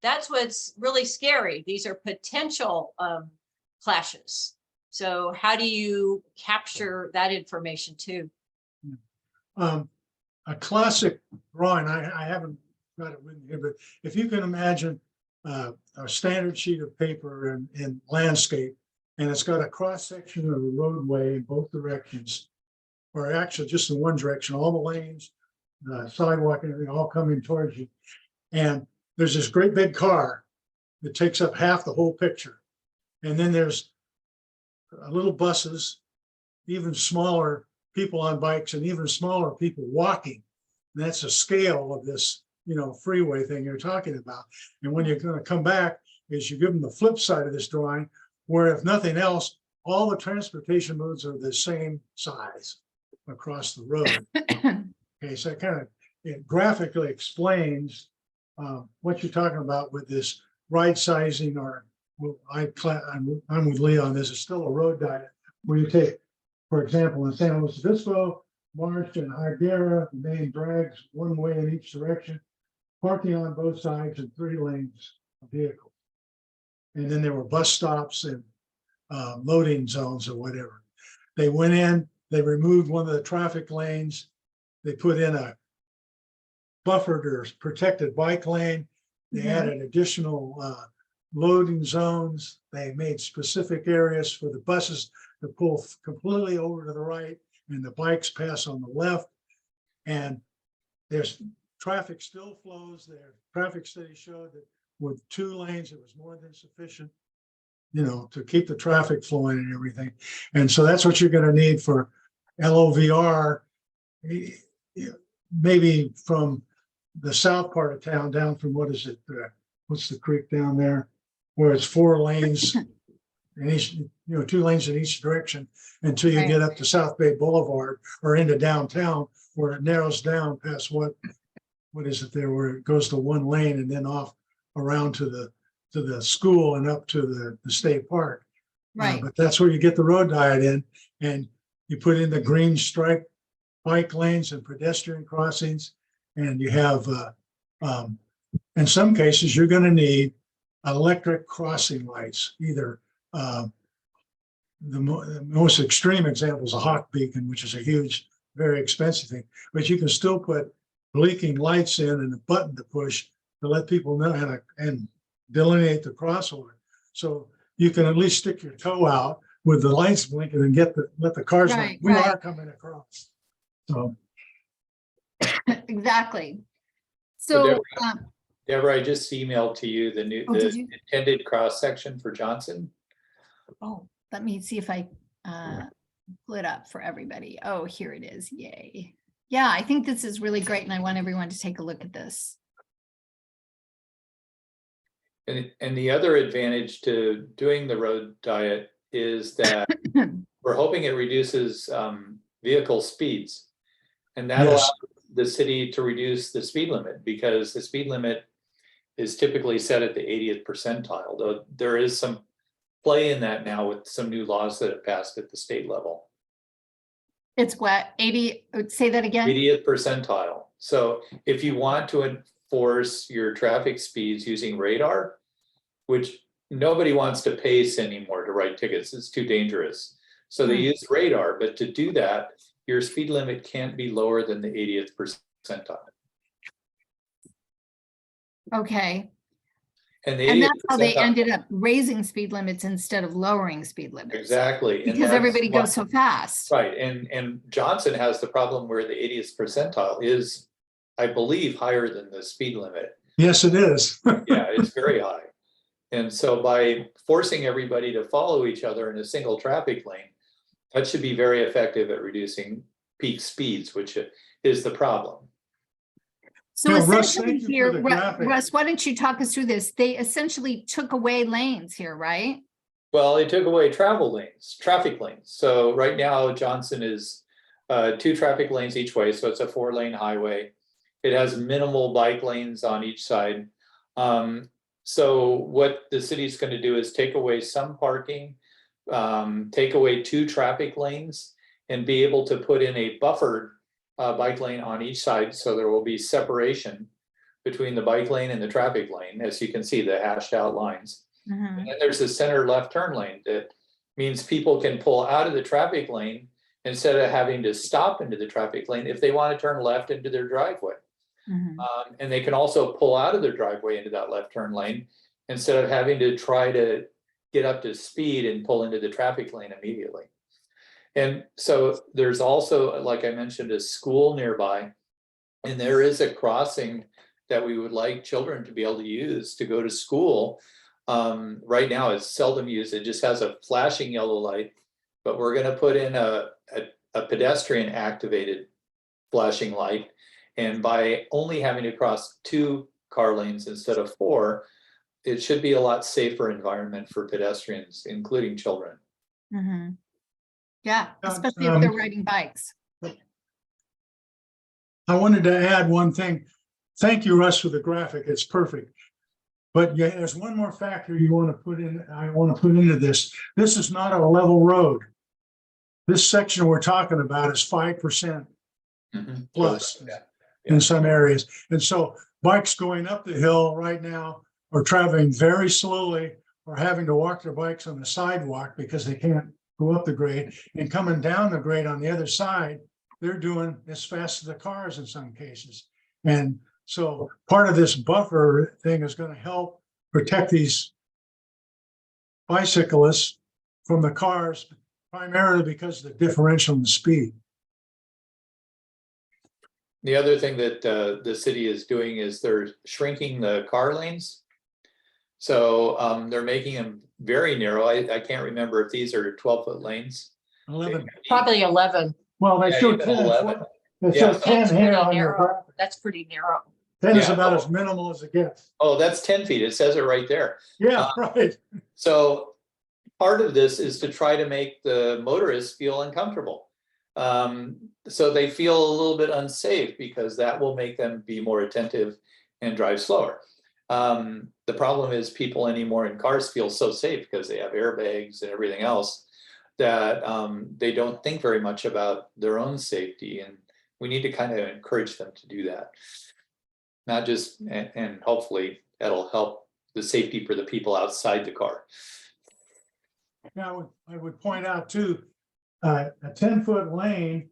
S6: that's what's really scary. These are potential clashes. So how do you capture that information too?
S7: A classic drawing, I haven't got it with me, but if you can imagine a standard sheet of paper in landscape, and it's got a cross section of the roadway in both directions, or actually just in one direction, all the lanes, the sidewalk, and everything all coming towards you. And there's this great big car that takes up half the whole picture. And then there's little buses, even smaller people on bikes, and even smaller people walking. And that's a scale of this, freeway thing you're talking about. And when you're going to come back, is you give them the flip side of this drawing, where if nothing else, all the transportation modes are the same size across the road. Okay, so it graphically explains what you're talking about with this right sizing, or I'm with Lee on this. It's still a road diet where you take, for example, in San Luis Obispo, March, and Higuera, the main drags one way in each direction, parking on both sides and 3 lanes of vehicles. And then there were bus stops and loading zones or whatever. They went in, they removed one of the traffic lanes. They put in a buffered or protected bike lane. They added additional loading zones. They made specific areas for the buses to pull completely over to the right and the bikes pass on the left. And there's traffic still flows there. Traffic study showed that with 2 lanes, it was more than sufficient, to keep the traffic flowing and everything. And so that's what you're going to need for LOVR, maybe from the south part of town down from, what is it? What's the creek down there? Where it's 4 lanes in each, 2 lanes in each direction until you get up to South Bay Boulevard or into downtown, where it narrows down past what is it there, where it goes to 1 lane and then off around to the school and up to the state park.
S1: Right.
S7: But that's where you get the road diet in, and you put in the green stripe bike lanes and pedestrian crossings, and you have, in some cases, you're going to need electric crossing lights. Either the most extreme example is a hawk beacon, which is a huge, very expensive thing, but you can still put blinking lights in and a button to push to let people know how to and delineate the crossover. So you can at least stick your toe out with the lights blinking and let the cars know we are coming across. So
S1: Exactly. So,
S5: Deborah, I just emailed to you the intended cross section for Johnson.
S1: oh, let me see if I pull it up for everybody. Oh, here it is. Yay. Yeah, I think this is really great, and I want everyone to take a look at this.
S5: And the other advantage to doing the road diet is that we're hoping it reduces vehicle speeds. And that allows the city to reduce the speed limit, because the speed limit is typically set at the 80th percentile, though there is some play in that now with some new laws that have passed at the state level.
S1: It's what, 80, say that again?
S5: 80th percentile. So if you want to enforce your traffic speeds using radar, which nobody wants to pace anymore to write tickets, it's too dangerous. So they use radar, but to do that, your speed limit can't be lower than the 80th percentile.
S1: Okay.
S5: And
S1: that's how they ended up raising speed limits instead of lowering speed limits.
S5: Exactly.
S1: Because everybody goes so fast.
S5: Right. And Johnson has the problem where the 80th percentile is, I believe, higher than the speed limit.
S7: Yes, it is.
S5: Yeah, it's very high. And so by forcing everybody to follow each other in a single traffic lane, that should be very effective at reducing peak speeds, which is the problem.
S1: So
S7: No, Russ,
S1: essentially
S7: thank you
S1: here,
S7: for the graphic.
S1: Russ, why don't you talk us through this? They essentially took away lanes here, right?
S5: Well, they took away traffic lanes. So right now, Johnson is 2 traffic lanes each way. So it's a 4-lane highway. It has minimal bike lanes on each side. So what the city's going to do is take away some parking take away 2 traffic lanes and be able to put in a buffered bike lane on each side, so there will be separation between the bike lane and the traffic lane, as you can see, the hashed out lines.
S1: Mhm.
S5: And then there's a center left turn lane that means people can pull out of the traffic lane instead of having to stop into the traffic lane if they want to turn left into their driveway.
S1: Mhm.
S5: And they can also pull out of their driveway into that left turn lane instead of having to try to get up to speed and pull into the traffic lane immediately. And so there's also, like I mentioned, a school nearby, and there is a crossing that we would like children to be able to use to go to school. Right now it's seldom used. It just has a flashing yellow light, but we're going to put in a pedestrian activated flashing light. And by only having to cross 2 car lanes instead of 4, it should be a lot safer environment for pedestrians, including children.
S1: Mhm. Yeah,
S7: Yeah,
S1: especially if they're riding bikes.
S7: I wanted to add one thing. Thank you, Russ, for the graphic. It's perfect. But yeah, there's one more factor you want to put in, I want to put into this. This is not a level road. This section we're talking about is 5% plus
S5: Yeah.
S7: in some areas. And so bikes going up the hill right now are traveling very slowly or having to walk their bikes on the sidewalk because they can't go up the grade, and coming down the grade on the other side, they're doing as fast as the cars in some cases. And so part of this buffer thing is going to help protect these bicyclists from the cars, primarily because of the differential in speed.
S5: The other thing that the city is doing is they're shrinking the car lanes. So they're making them very narrow. I can't remember if these are 12-foot lanes.
S7: 11.
S6: Probably 11.
S7: Well, they
S5: Yeah,
S7: show
S5: even
S7: 10.
S5: 11.
S7: They
S5: Yeah,
S7: show
S5: so
S7: 10
S6: That's
S7: here
S6: pretty
S7: on your
S6: narrow.
S7: graphic.
S6: That's pretty narrow.
S7: 10 is
S5: Yeah.
S7: about as minimal as it gets.
S5: Oh, that's 10 feet. It says it right there.
S7: Yeah, right.
S5: So part of this is to try to make the motorists feel uncomfortable. So they feel a little bit unsafe, because that will make them be more attentive and drive slower. The problem is people anymore in cars feel so safe because they have airbags and everything else that they don't think very much about their own safety. And we need to kind of encourage them to do that. Not just, and hopefully that'll help the safety for the people outside the car.
S7: Now, I would point out too, a 10-foot lane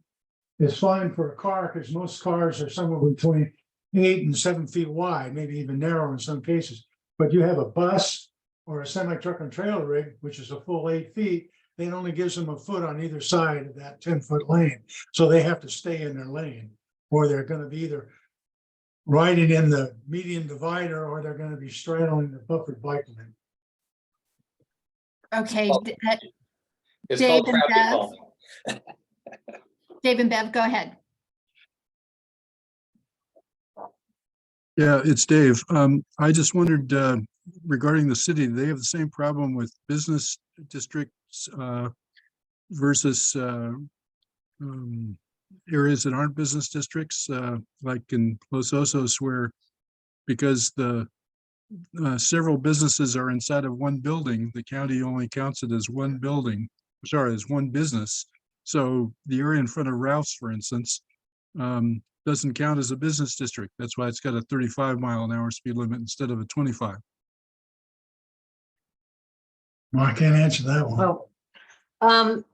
S7: is fine for a car because most cars are somewhere between 8 and 7 feet wide, maybe even narrow in some cases. But you have a bus or a semi-truck and trailer rig, which is a full 8 feet, it only gives them a foot on either side of that 10-foot lane. So they have to stay in their lane, or they're going to be either riding in the median divider, or they're going to be straddling the buffered bike lane.
S1: Okay,
S5: It's
S1: Dave
S5: called
S1: and
S5: traffic
S1: Bev?
S5: calming.
S1: Dave and Bev, go ahead.
S8: Yeah, it's Dave. I just wondered regarding the city, they have the same problem with business districts versus areas that aren't business districts, like in Los Osos, where because the several businesses are inside of one building, the county only counts it as one building, sorry, as one business. So the area in front of Ralph's, for instance, doesn't count as a business district. That's why it's got a 35-mile-an-hour speed limit instead of a 25.
S7: Well, I can't answer that one.
S6: Well,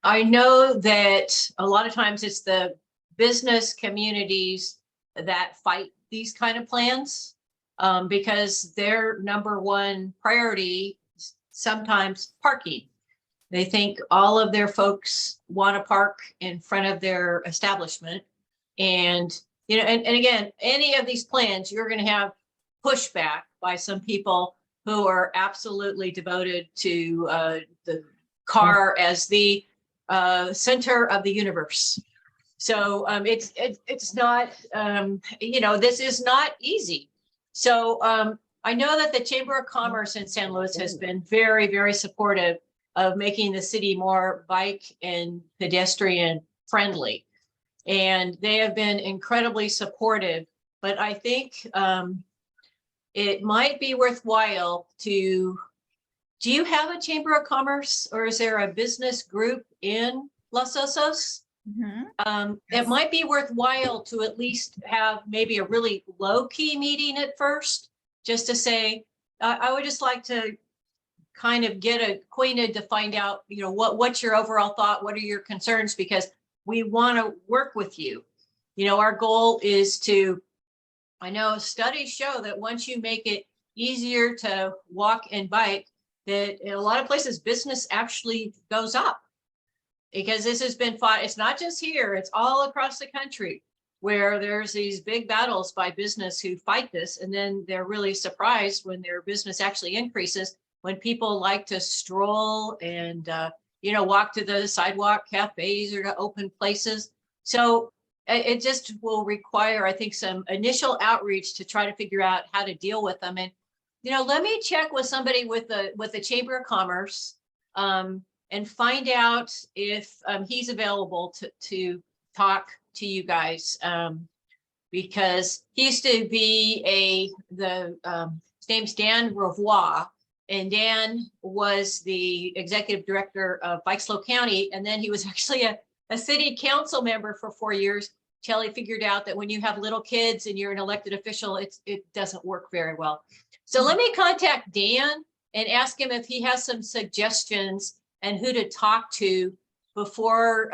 S6: I know that a lot of times it's the business communities that fight these kind of plans, because their number one priority is sometimes parking. They think all of their folks want to park in front of their establishment. And, you know, and again, any of these plans, you're going to have pushback by some people who are absolutely devoted to the car as the center of the universe. So it's not, you know, this is not easy. So I know that the Chamber of Commerce in San Luis has been very, very supportive of making the city more bike and pedestrian friendly. And they have been incredibly supportive, but I think it might be worthwhile to do you have a Chamber of Commerce or is there a business group in Los Osos?
S1: Mhm.
S6: It might be worthwhile to at least have maybe a really low-key meeting at first, just to say, I would just like to kind of get acquainted to find out, what's your overall thought? What are your concerns? Because we want to work with you. Our goal is to, I know studies show that once you make it easier to walk and bike, that in a lot of places business actually goes up. Because this has been fought, it's not just here, it's all across the country where there's these big battles by business who fight this, and then they're really surprised when their business actually increases, when people like to stroll and walk to the sidewalk cafes or to open places. So it just will require, I think, some initial outreach to try to figure out how to deal with them. And let me check with somebody with the Chamber of Commerce and find out if he's available to talk to you guys, because he used to be his name's Dan Revoix, and Dan was the executive director of Bikeslow County, and then he was actually a city council member for 4 years till he figured out that when you have little kids and you're an elected official, it doesn't work very well. So let me contact Dan and ask him if he has some suggestions and who to talk to before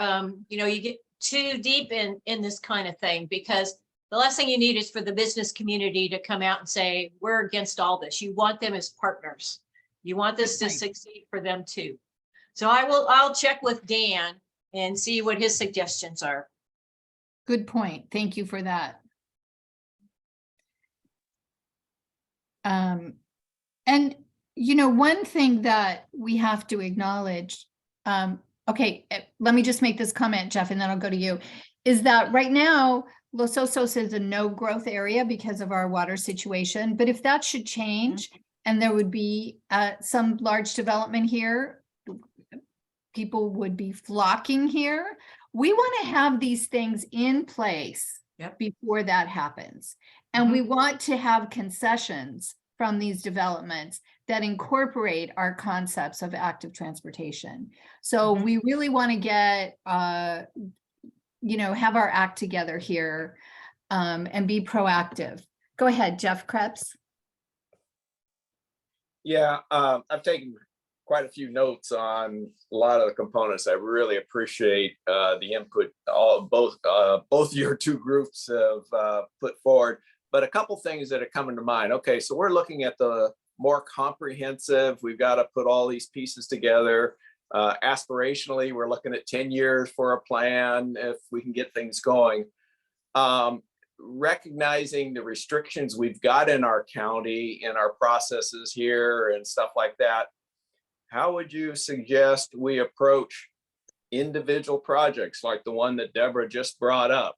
S6: you get too deep in this kind of thing, because the last thing you need is for the business community to come out and say, we're against all this. You want them as partners. You want this to succeed for them too. So I'll check with Dan and see what his suggestions are.
S1: Good point. Thank you for that. And one thing that we have to acknowledge, okay, let me just make this comment, Jeff, and then I'll go to you, is that right now, Los Osos is a no growth area because of our water situation. But if that should change and there would be some large development here, people would be flocking here. We want to have these things in place before that happens. And we want to have concessions from these developments that incorporate our concepts of active transportation. So we really want to get, have our act together here and be proactive. Go ahead, Jeff Krebs.
S4: Yeah, I've taken quite a few notes on a lot of the components. I really appreciate the input both your two groups have put forward. But a couple things that are coming to mind. Okay, so we're looking at the more comprehensive. We've got to put all these pieces together. Aspirationally, we're looking at 10 years for a plan if we can get things going. Recognizing the restrictions we've got in our county, in our processes here and stuff like that, how would you suggest we approach individual projects like the one that Deborah just brought up?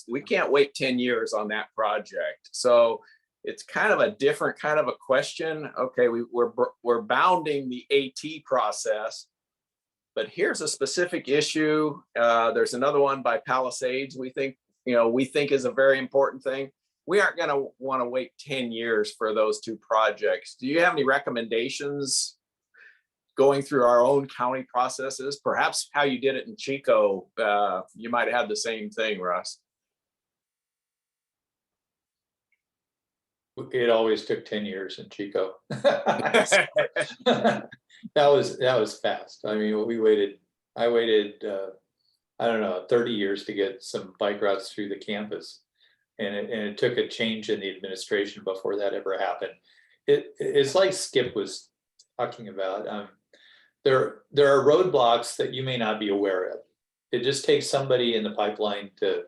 S4: We can't wait 10 years on that project. So it's kind of a different kind of a question. Okay, we're bounding the AT process, but here's a specific issue. There's another one by Palisades we think is a very important thing. We aren't going to want to wait 10 years for those two projects. Do you have any recommendations going through our own county processes? Perhaps how you did it in Chico, you might have had the same thing, Russ.
S5: It always took 10 years in Chico. that was fast. I mean, I waited, I don't know, 30 years to get some bike routes through the campus. And it took a change in the administration before that ever happened. It's like Skip was talking about. There are roadblocks that you may not be aware of. It just takes somebody in the pipeline to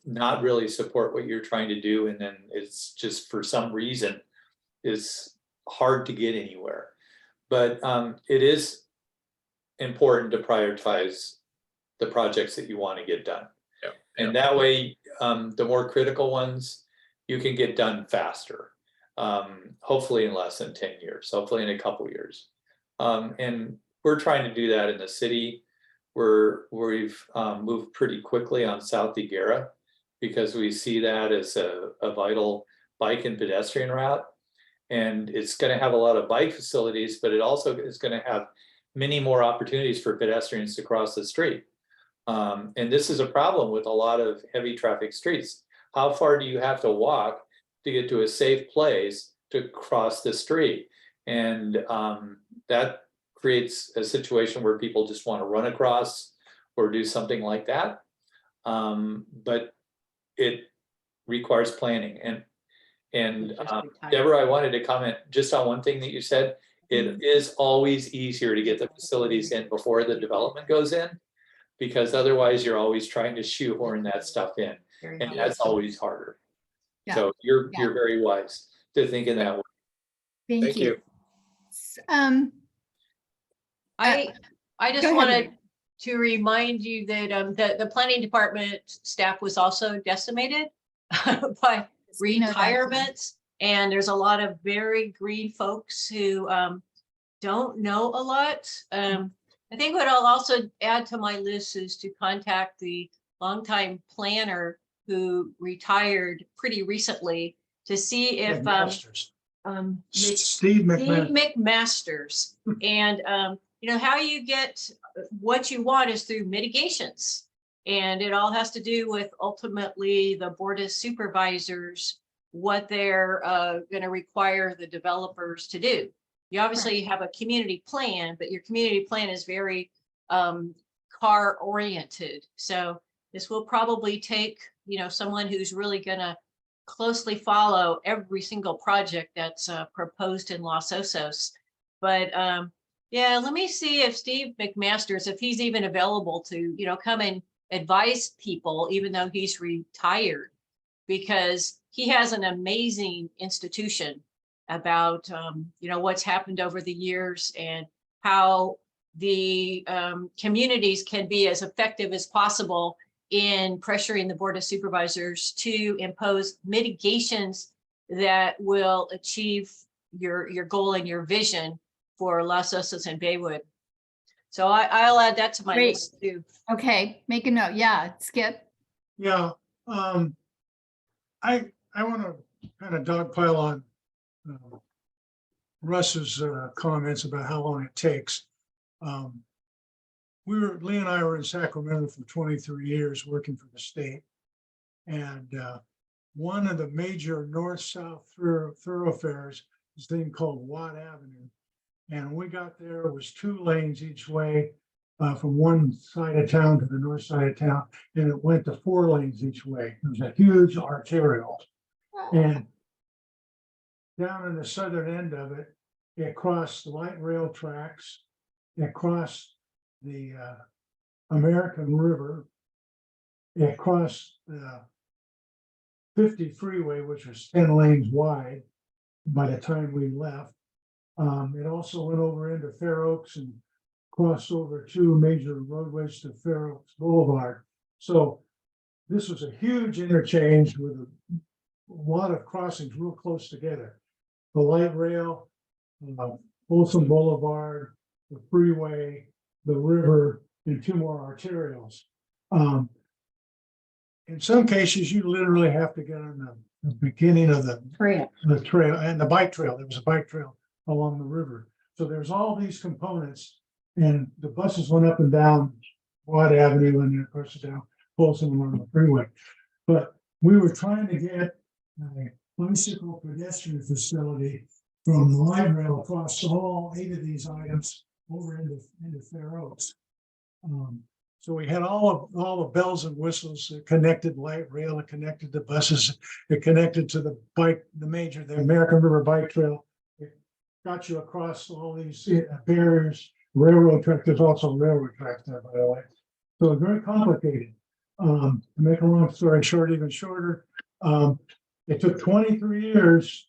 S5: not really support what you're trying to do, and then it's just for some reason is hard to get anywhere. But it is important to prioritize the projects that you want to get done.
S4: Yep.
S5: And that way, the more critical ones you can get done faster, hopefully in less than 10 years, hopefully in a couple years. And we're trying to do that in the city. We've moved pretty quickly on South Higuera because we see that as a vital bike and pedestrian route. And it's going to have a lot of bike facilities, but it also is going to have many more opportunities for pedestrians to cross the street. And this is a problem with a lot of heavy traffic streets. How far do you have to walk to get to a safe place to cross the street? And that creates a situation where people just want to run across or do something like that. But it requires planning. And Deborah, I wanted to comment just on one thing that you said. It is always easier to get the facilities in before the development goes in, because otherwise you're always trying to shoehorn that stuff in, and that's always harder.
S1: Yeah.
S5: So you're
S1: Yeah.
S5: very wise to think in that way.
S1: Thank you.
S6: I just
S1: Go ahead,
S6: wanted
S1: Maria.
S6: to remind you that the planning department staff was also decimated by
S1: We know that.
S6: retirements. And there's a lot of very green folks who don't know a lot. I think what I'll also add to my list is to contact the longtime planner who retired pretty recently to see if
S7: McMasters.
S6: Steve
S7: Steve McMasters.
S6: McMasters. And you know, how you get what you want is through mitigations. And it all has to do with ultimately the board of supervisors, what they're going to require the developers to do. You obviously have a community plan, but your community plan is very car oriented. So this will probably take, you know, someone who's really going to closely follow every single project that's proposed in Los Osos. But yeah, let me see if Steve McMasters, if he's even available to, you know, come and advise people, even though he's retired, because he has an amazing institution about, you know, what's happened over the years and how the communities can be as effective as possible in pressuring the board of supervisors to impose mitigations that will achieve your goal and your vision for Los Osos and Baywood. So I'll add that to my
S1: Great.
S6: list too.
S1: Okay, make a note. Yeah, Skip.
S7: Yeah, I want to kind of dogpile on Russ's comments about how long it takes. Lee and I were in Sacramento for 23 years working for the state. And one of the major north-south thoroughfares is a thing called Watt Avenue. And we got there, it was 2 lanes each way from one side of town to the north side of town. And it went to 4 lanes each way. It was a huge arterial. And down in the southern end of it, it crossed the light rail tracks. It crossed the American River. It crossed the 50 freeway, which was 10 lanes wide by the time we left. It also went over into Fair Oaks and crossed over 2 major roadways to Fair Oaks Boulevard. So this was a huge interchange with a lot of crossings real close together. The light rail, Folsom Boulevard, the freeway, the river, and 2 more arterials. In some cases, you literally have to get on the beginning of the trail and the bike trail. There was a bike trail along the river. So there's all these components, and the buses went up and down Watt Avenue and of course down Folsom along the freeway. But we were trying to get a bicycle pedestrian facility from the light rail across all 8 of these items over into Fair Oaks. So we had all the bells and whistles. It connected light rail, it connected the buses, it connected to the American River Bike Trail. It got you across all these barriers, railroad track. There's also railroad tracks there, by the way. So it's very complicated. To make a long story short, even shorter, it took 23 years,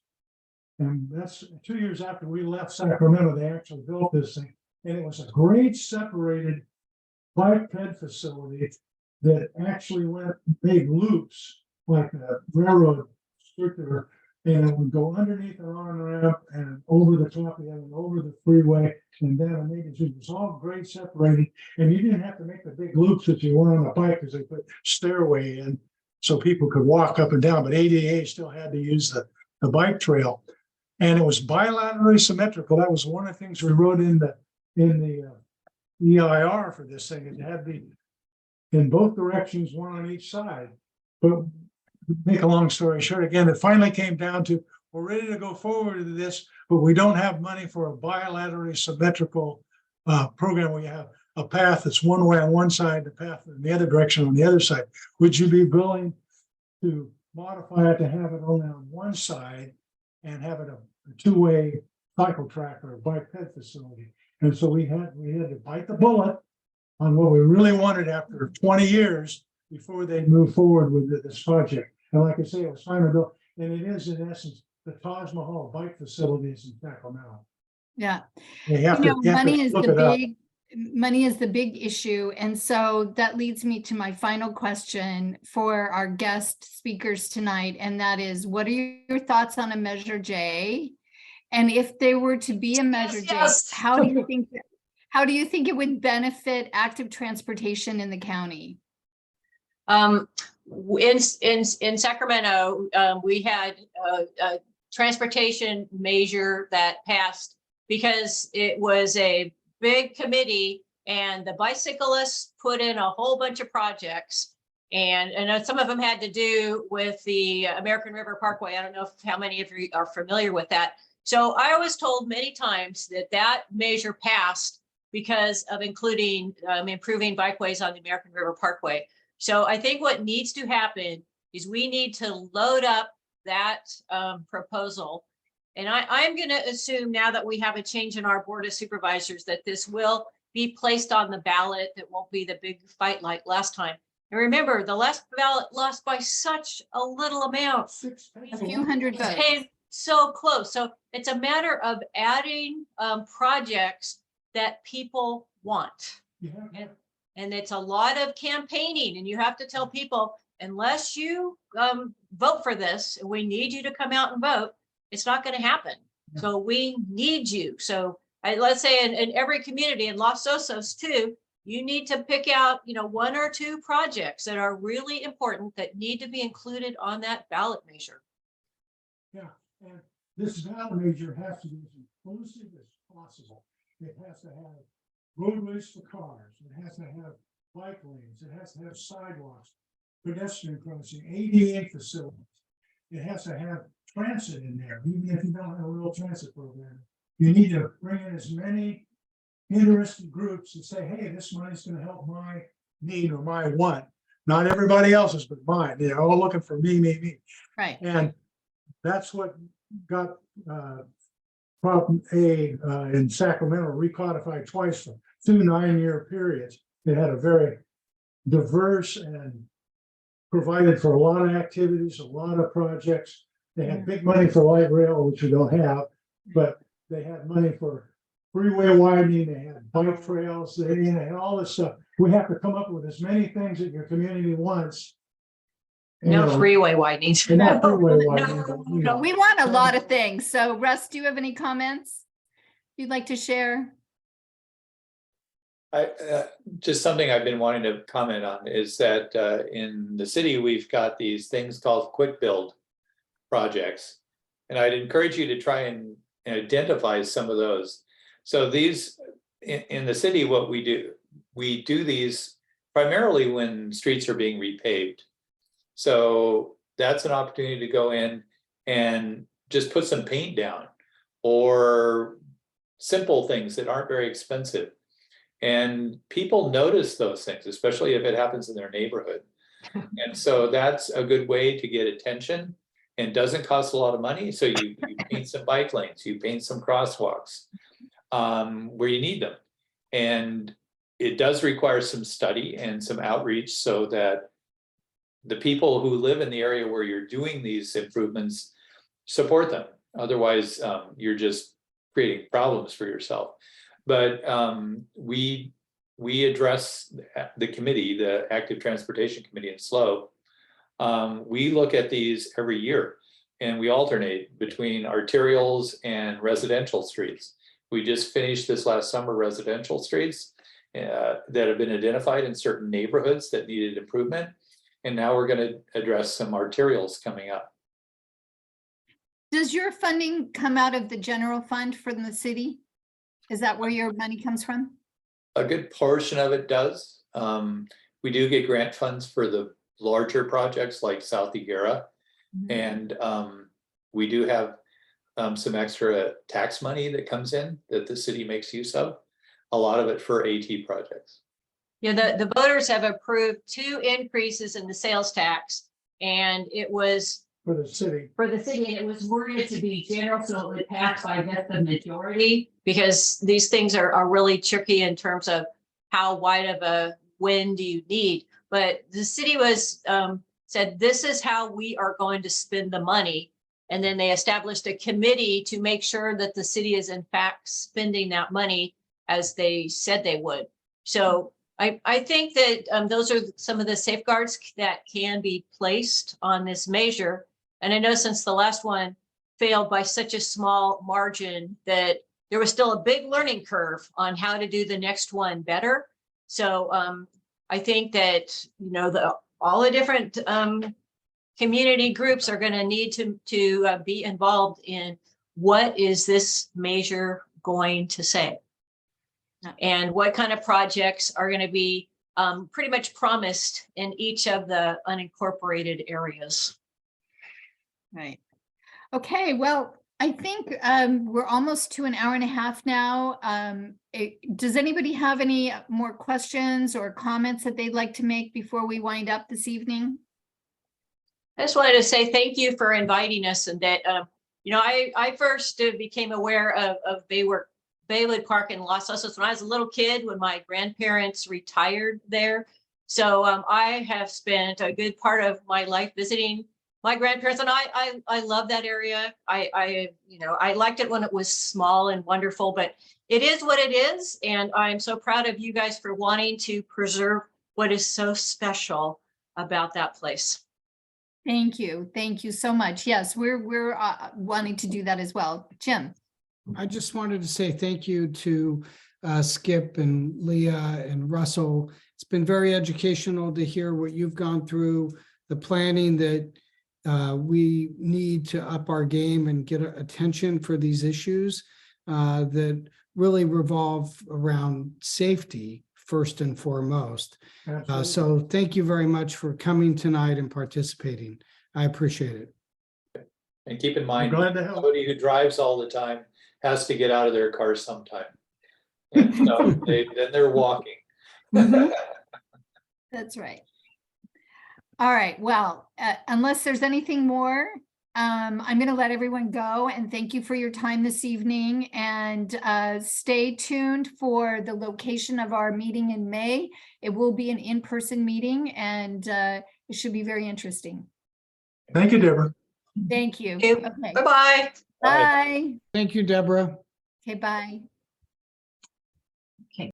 S7: and that's 2 years after we left Sacramento, they actually built this thing. And it was a great separated bike ped facility that actually made loops like a railroad circular, and it would go underneath an on-ramp and over the top of it and over the freeway and down. It was all great separated, and you didn't have to make the big loops if you were on a bike because they put stairway in so people could walk up and down, but ADA still had to use the bike trail. And it was bilaterally symmetrical. That was one of the things we wrote in the EIR for this thing. It had to be in both directions, one on each side. But make a long story short, again, it finally came down to, we're ready to go forward with this, but we don't have money for a bilaterally symmetrical program where you have a path that's one way on one side, the path in the other direction on the other side. Would you be willing to modify it to have it only on one side and have it a two-way cycle track or a bike ped facility? And so we had to bite the bullet on what we really wanted after 20 years before they moved forward with this project. And like I say, it was time to go, and it is in essence the Taj Mahal bike facilities in Sacramento.
S1: Yeah.
S7: You have to
S1: Money is
S7: look
S1: the
S7: it up.
S1: money is the big issue. And so that leads me to my final question for our guest speakers tonight. And that is, what are your thoughts on a Measure J? And if there were to be a Measure J, how do you think it would benefit active transportation in the county?
S6: In Sacramento, we had a transportation measure that passed because it was a big committee and the bicyclists put in a whole bunch of projects. And some of them had to do with the American River Parkway. I don't know how many of you are familiar with that. So I was told many times that measure passed because of including improving bikeways on the American River Parkway. So I think what needs to happen is we need to load up that proposal. And I'm going to assume now that we have a change in our Board of Supervisors that this will be placed on the ballot. That won't be the big fight like last time. And remember, the last ballot lost by such a little amount.
S1: A few hundred votes.
S6: Came so close. So it's a matter of adding projects that people want. And it's a lot of campaigning, and you have to tell people, unless you vote for this, we need you to come out and vote, it's not going to happen.
S7: Yeah.
S6: So we need you. So let's say in every community, in Los Osos too, you need to pick out, one or two projects that are really important that need to be included on that ballot measure.
S7: Yeah, and this ballot measure has to be as inclusive as possible. It has to have roadways for cars. It has to have bike lanes. It has to have sidewalks, pedestrian crossing, ADA facilities. It has to have transit in there, even if you don't have a real transit program. You need to bring in as many interested groups and say, hey, this money's going to help my need or my want. Not everybody else's, but mine. They're all looking for me.
S1: Right.
S7: And that's what got Prop A in Sacramento recodified twice for 2 9-year periods. It had a very diverse and provided for a lot of activities, a lot of projects. They had big money for light rail, which we don't have, but they had money for freeway widening, they had bike trails, they had all this stuff. We have to come up with as many things that your community wants.
S6: No freeway widenings.
S7: Not freeway
S1: No,
S7: widening.
S1: we want a lot of things. So Russ, do you have any comments you'd like to share?
S5: Just something I've been wanting to comment on is that in the city, we've got these things called quick build projects. And I'd encourage you to try and identify some of those. So these in the city, what we do these primarily when streets are being repaved. So that's an opportunity to go in and just put some paint down or simple things that aren't very expensive. And people notice those things, especially if it happens in their neighborhood. And so that's a good way to get attention and doesn't cost a lot of money. So you paint some bike lanes, you paint some crosswalks where you need them. And it does require some study and some outreach so that the people who live in the area where you're doing these improvements support them. Otherwise, you're just creating problems for yourself. But we address the committee, the Active Transportation Committee in SLO. We look at these every year and we alternate between arterials and residential streets. We just finished this last summer residential streets that have been identified in certain neighborhoods that needed improvement. And now we're going to address some arterials coming up.
S1: Does your funding come out of the general fund from the city? Is that where your money comes from?
S5: A good portion of it does. We do get grant funds for the larger projects like South Higuera. And we do have some extra tax money that comes in that the city makes use of. A lot of it for AT projects.
S6: Yeah, the voters have approved 2 increases in the sales tax, and it was
S7: For the city.
S6: for the city, and it was worded to be general, so it would pass by just the majority, because these things are really tricky in terms of how wide of a win do you need. But the city was said, this is how we are going to spend the money. And then they established a committee to make sure that the city is in fact spending that money as they said they would. So I think that those are some of the safeguards that can be placed on this measure. And I know since the last one failed by such a small margin that there was still a big learning curve on how to do the next one better. So I think that, you know, all the different community groups are going to need to be involved in what is this measure going to say? And what kind of projects are going to be pretty much promised in each of the unincorporated areas.
S1: Right. Okay, well, I think we're almost to an hour and a half now. Does anybody have any more questions or comments that they'd like to make before we wind up this evening?
S6: I just wanted to say thank you for inviting us, and that, you know, I first became aware of Baywood Park in Los Osos when I was a little kid, when my grandparents retired there. So I have spent a good part of my life visiting my grandparents, and I love that area. You know, I liked it when it was small and wonderful, but it is what it is. And I'm so proud of you guys for wanting to preserve what is so special about that place.
S1: Thank you. Thank you so much. Yes, we're wanting to do that as well. Jim.
S9: I just wanted to say thank you to Skip and Leah and Russell. It's been very educational to hear what you've gone through, the planning that we need to up our game and get attention for these issues that really revolve around safety first and foremost. So thank you very much for coming tonight and participating. I appreciate it.
S5: And keep in mind,
S7: glad to help.
S5: somebody who drives all the time has to get out of their car sometime. And so then they're walking.
S1: That's right. All right. Well, unless there's anything more, I'm going to let everyone go, and thank you for your time this evening, and stay tuned for the location of our meeting in May. It will be an in-person meeting, and it should be very interesting.
S7: Thank you, Deborah.
S1: Thank you.
S6: Okay.
S1: Okay.
S6: Bye-bye.
S1: Bye.
S9: Thank you, Deborah.
S1: Okay, bye.